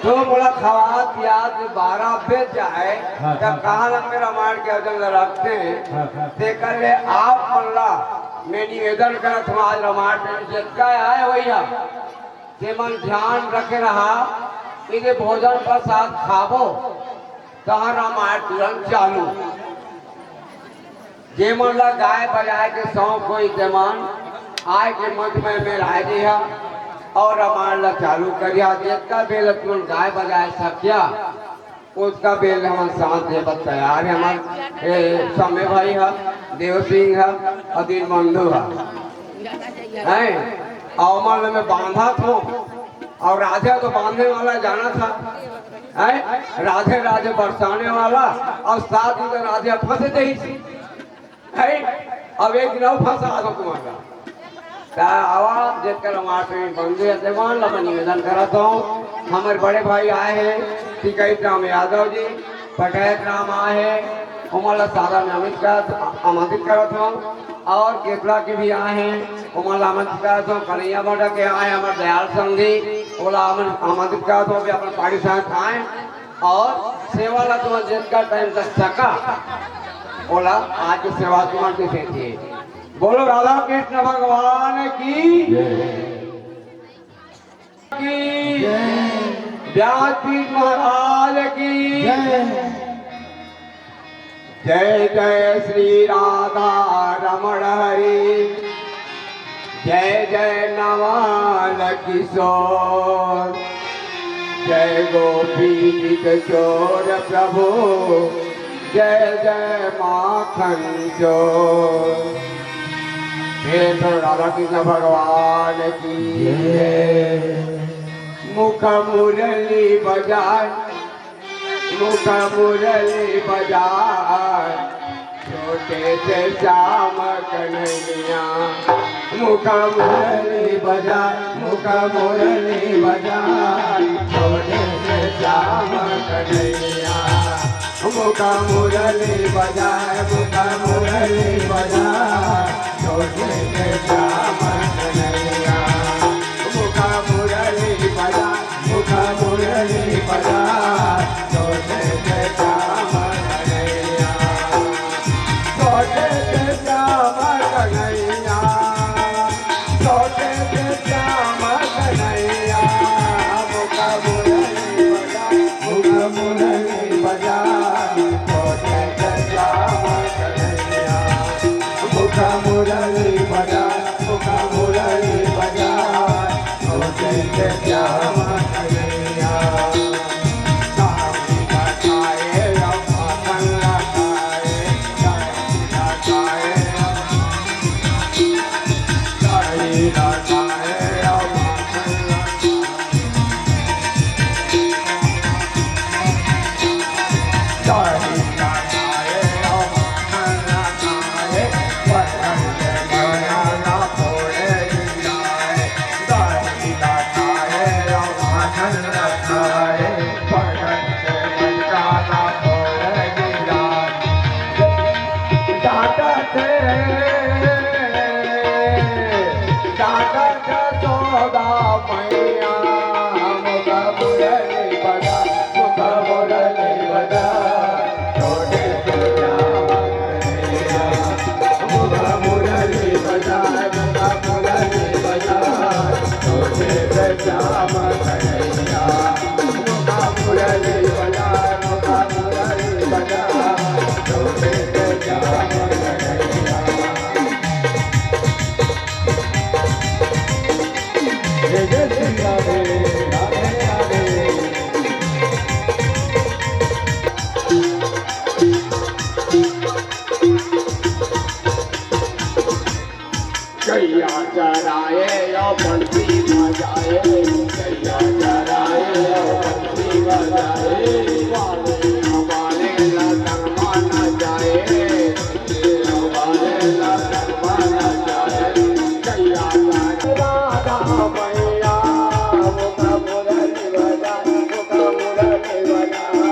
तो बोला खवा पिया 12 बज जाए। तब कहा लग में रामायण के अजंग रखते हैं ते कर ले आप मल्ला मैं निवेदन करत हूँ आज रामायण में जितना आए भैया ते मन ध्यान रखे रहा इसे भोजन प्रसाद खाबो तहाँ रामायण तुरंत चालू। जे मन ला गाय बजाए के शौक कोई जमान आए के मंच में राय दिया और रामायण ला चालू करिया। जितना बेल तुरंत गाय बजाए सकिया उसका बेल हम साथ दे तैयार है। हमारे समय भाई है, देव सिंह है, अदिल बंधु है। अमल में बांधा था और राजा तो बांधने वाला जाना था है, राधे राधे बरसाने वाला और साथ ही राधे फंसे थे है। अब एक दिन फंसा दो तुम्हारा आवाज देकर हमारे बंधु देवान ला निवेदन कराता हूँ। हमारे बड़े भाई आए हैं टिकैत राम यादव जी, पटेल राम आए हैं, उमला सादा में आमंत्रित करता हूँ। और केतला के भी आए हैं उमला आमंत्रित करता हूँ। कन्हैया मोटा के आए हमारे दयाल संधि ओला आमंत्रित करता हूँ अपने पार्टी साथ आए। और सेवा ला तुम्हारा जितना टाइम तक सका ओला आज की सेवा तुम्हारी से थी। बोलो राधा कृष्ण भगवान की व्यासपीठ महाराज की जय जय श्री राधा रमण हरि जय जय नवाल किशोर जय गोपी किशोर प्रभु जय जय माखन चोर। तो राधा कृष्ण भगवान की मुख मुरली बजाय मुख मुरली बजाय छोटे से श्याम कन्हैया मुख मुरली बजाय मुख मुरली बजाय छोटे से श्याम कन्हैया मुख मुरली बजाय मुख मुरली बजाय छोटे से श्याम कन्हैया मुख मुरली बजाय मुख मुरली बजाय छोटे से श्याम कन्हैया छोटे से श्याम कन्हैया छोटे से श्याम कन्हैया मुख मुरली बजाय मुख मुरली बजाय छोटे से श्याम कन्हैया मुख मुरली बजाय मुख मुरली बजाय छोटे से श्याम कन्हैया। जय जय श्री राधे राधे राधे गैया चराए या बंसी बजाए गैया चराए या बंसी बजाए वाले हमारे लगन माना जाए हमारे लगन माना जाए गैया राधा मैया मुखा मुरली बजाए मुखा मुरली बजाए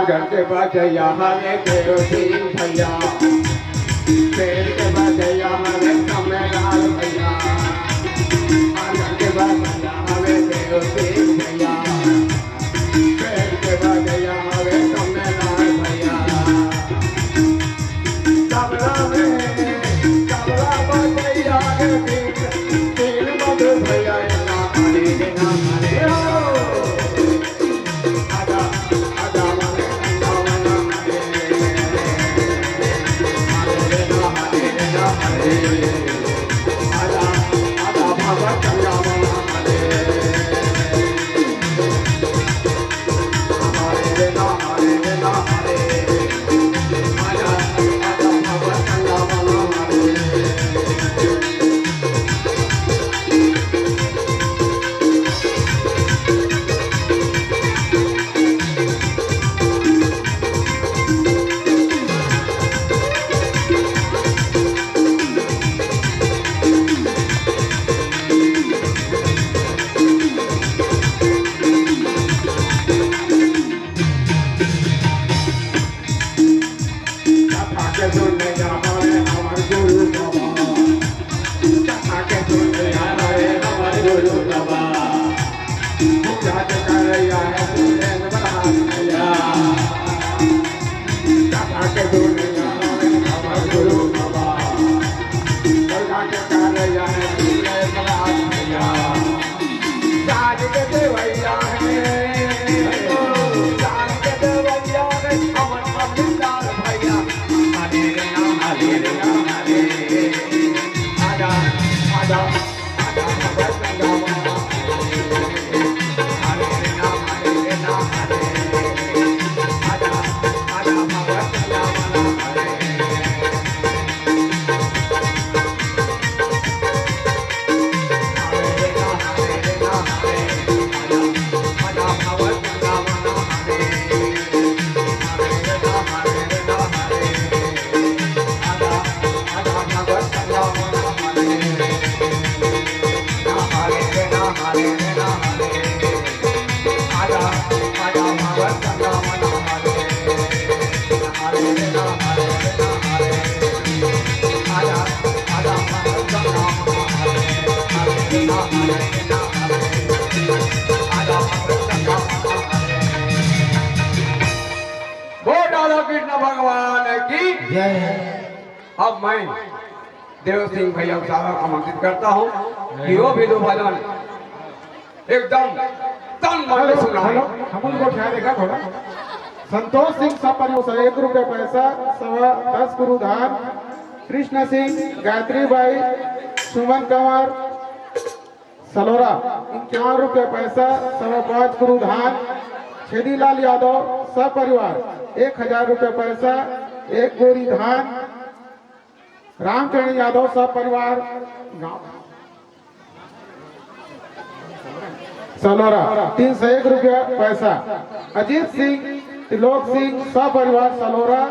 घर के बजैया हरे देव सिंह भैया पेड़ के बजैया हरे कमलाल भैया घर के बजैया हरे देव सिंह भैया पेड़ के बजैया हरे कमलाल भैया तबला बजैया रे तीन मधु भैया ना हरे हो कृष्ण भगवान की जय। अब मैं देव सिंह भैया को आमंत्रित करता हूँ कि वो भी दो भजन एकदम तन मन से सुनाए। हम उनको क्या देखा थोड़ा संतोष सिंह सपरिवार 1 रुपया पैसा 10 गुरु धान। कृष्ण सिंह, गायत्री बाई, सुमन कंवर सलोरा 51 रुपया पैसा 5 गुरु धान। छेदीलाल यादव सपरिवार 1000 रुपया पैसा 1 गोरी धान। रामचरण यादव सपरिवार सलोरा 301 रुपया पैसा। अजीत सिंह, त्रिलोक सिंह सपरिवार सलोरा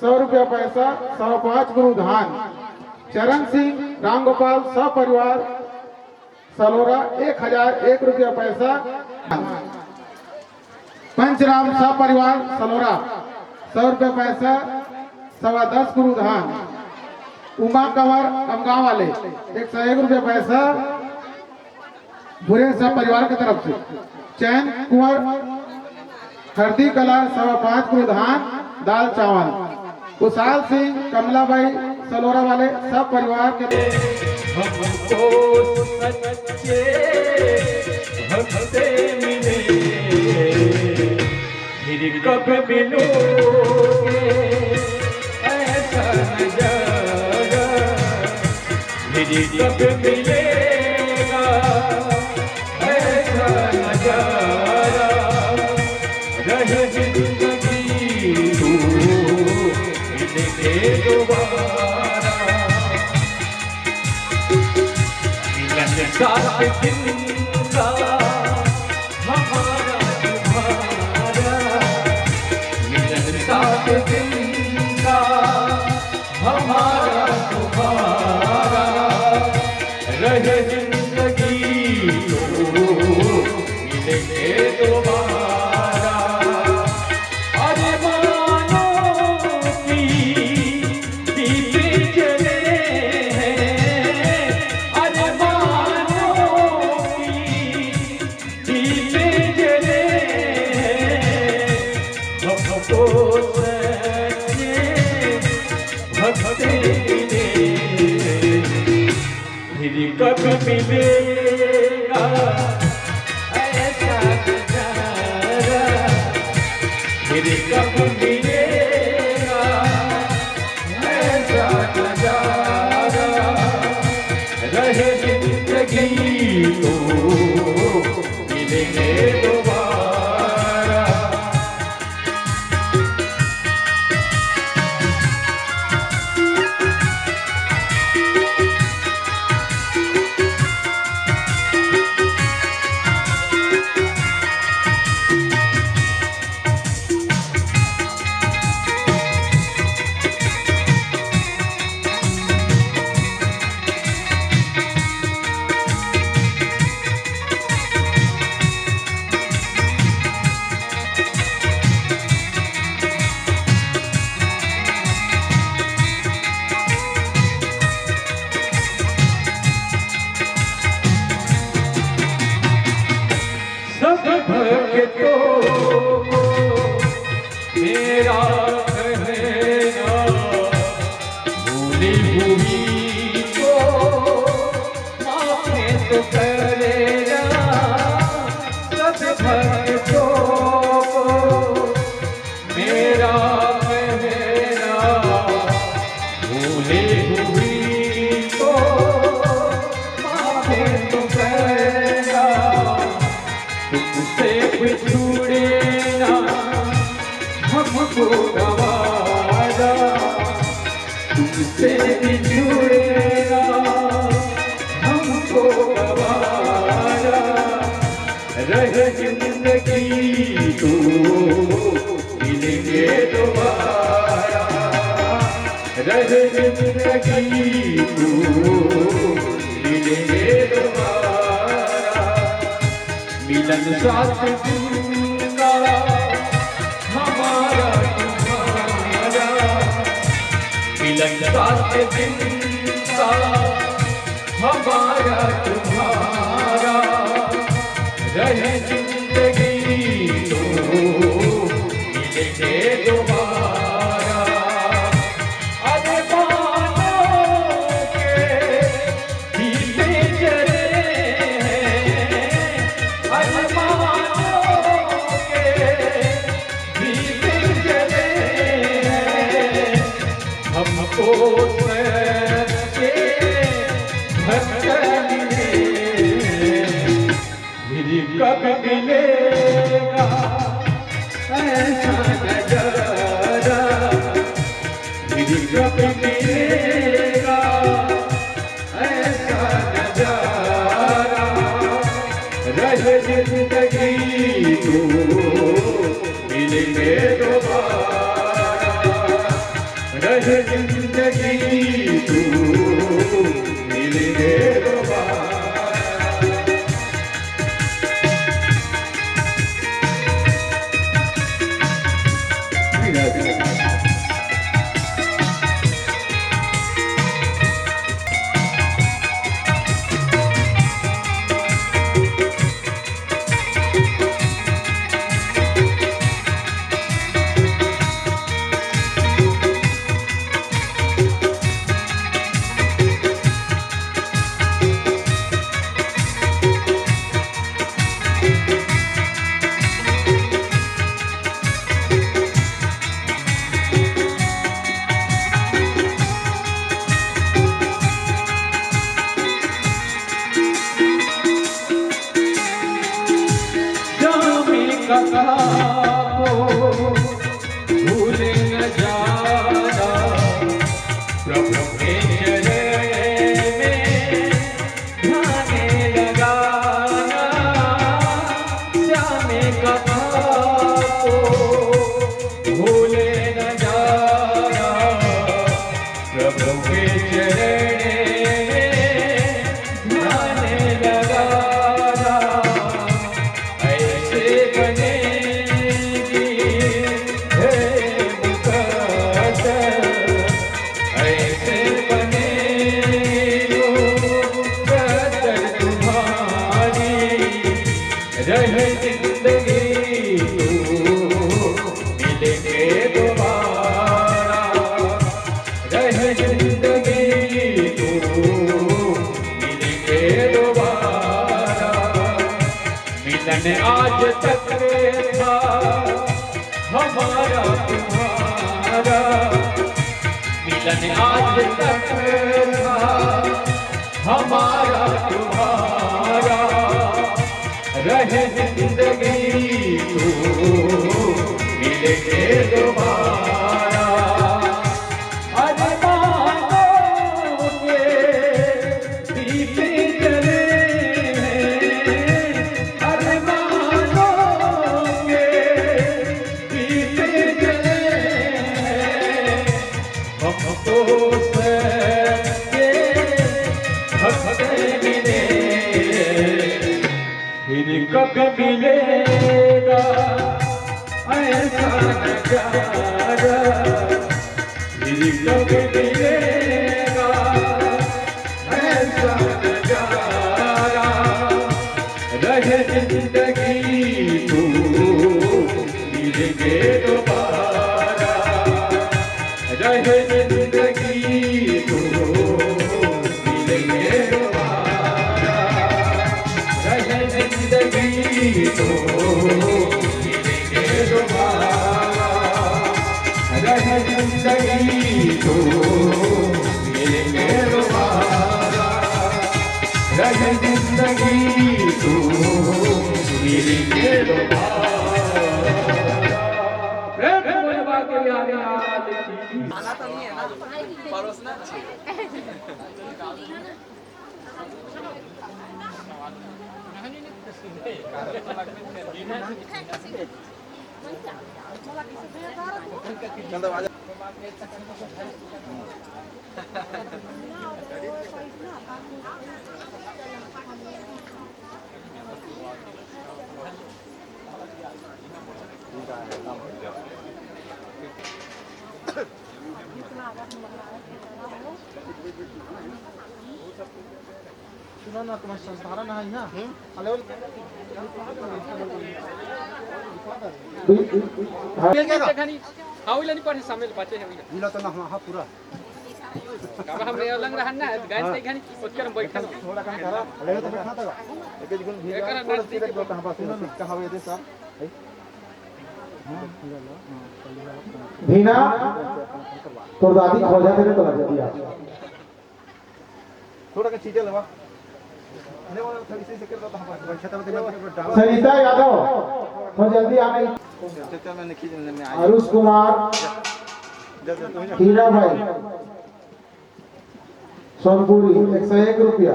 100 रुपया पैसा 5 गुरु धान। चरण सिंह, रामगोपाल सपरिवार सलोरा 1001 रुपया पैसा। पंचराम सपरिवार सलोरा 100 रुपया पैसा 10 गुरु धान। उमा कंवर अमगांव वाले 101 रुपया पैसा बुरे सब परिवार की तरफ से। चैन कुंवर हरदी कला 5 गुरु धान दाल चावल। कुशाल सिंह, कमलाबाई सलोरा वाले सब परिवार के हमको सच्चे भक्ते मिले फिर कब मिलोगे ऐसा नजारा फिर कब मिलेगा ऐसा नजारा रहे जिंदगी तू मिलेंगे दोबारा मिलन साथ दिन का हमारा तुम्हारा मिलन साथ दिन का हमारा तुम्हारा रहे जिंदगी तो मिलेंगे दोबारा अरे मानो की दीपे जले हैं अरे मानो की दीपे जले हैं हमको सच्चे भक्ते मिले फिर कब मिलेगा ऐसा नजारा फिर कब मिलेगा ऐसा नजारा रहे जिंदगी तो मिलेंगे दोबारा सब भक्तों को मेरा कहना भूली भूली को माफे तो करेगा सब भक्तों को मेरा कहना भूली भूली को माफे तो करेगा तुमसे बिछुड़े ना हमको गवारा तुमसे बिछुड़े ना हमको गवारा रहे जिंदगी तो मिलेंगे दोबारा रहे जिंदगी तो मिलेंगे दोबारा मिलन साथ दिन का हमारा तुम्हारा मिलन साथ दिन का हमारा तुम्हारा रहे जिंदगी तो मिलेंगे दोबारा अरे मानो के दीपे जले हैं अरे मानो के दीपे के भक्त मिले फिर कब मिलेगा ऐसा नजारा फिर कब मिलेगा ऐसा नजारा रहे जिंदगी तो मिलेंगे दोबारा रहे जिंदगी तो मिलेंगे दोबारा कथा को भूले न जाना प्रभु के चरण में ध्यान लगाना श्याम कथा को भूले न जाना प्रभु के चरण में ध्यान लगाना ऐसे बनेगी हे मुकद्दर ऐसे बनेगी मुकद्दर तुम्हारी रहे जिंदगी तो मिलेंगे दोबारा रहे जिंदगी तो मिलेंगे दोबारा मिलन आज तक था हमारा तुम्हारा मिलन आज तक था हमारा तुम्हारा रहे जिंदगी तो मिलेंगे दोबारा अरे मानोगे दीपे जले अरे मानोगे दीपे जले हमको सच्चे भक्त मिले फिर कब मिलेगा ऐसा नजारा फिर कब मिलेगा ऐसा नजारा रहे जिंदगी तो मिलेंगे दोबारा रहे जिंदगी तो मिलेंगे दोबारा रहे जिंदगी तो मिलेंगे दोबारा रहे जिंदगी तो मिलेंगे दोबारा रहे जिंदगी तो मिलेंगे दोबारा प्रेम बोलवा के बिहारी लाल की सुनो ना तुम्हारे संस्कार ना है ना हेलो हाउला नि पर्ने सामेल पाचे हैन मिला तो ना हां पूरा अब हमरे लंग रहन ना गाय से घनी ओकर बैठल थोड़ा काम करा ले तो बैठा था एक गुण भी कहां पास कहां हुए थे साहब भीना तो दादी खोजा तेरे तो लग दिया थोड़ा का चीजें लगा सरिता यादव थोड़ा जल्दी आने आरुष कुमार हीरा भाई सोनपुरी 101 रुपया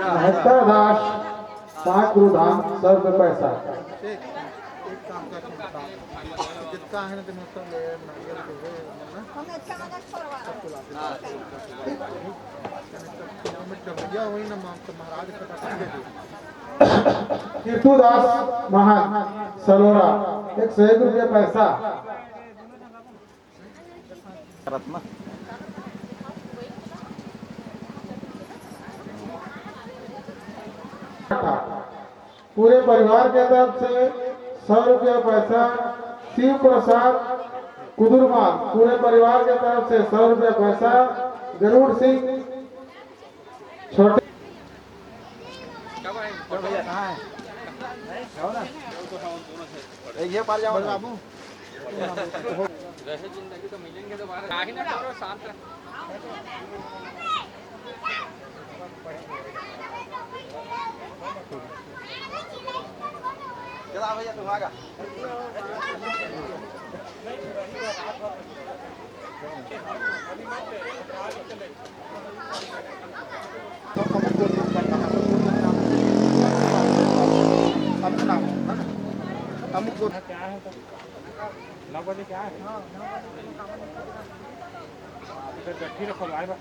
महत्तर दास 5 गुरुधाम 100 रुपये पैसा कीर्तुदास महान सलोरा 101 रुपया पैसा पूरे परिवार के तरफ से 100 रुपया पैसा शिव प्रसाद कुदुरमान पूरे परिवार के तरफ से 100 रुपया पैसा गरुड़ सिंह छोटे ये पार जाओ बाबू रहे जिंदगी तो मिलेंगे दोबारा काहे ना करो शांत रह चला भैया तुम आगा हमको क्या है तो 9 बजे क्या है तो गट्ठी रखो लाए बा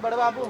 बड़े बाबू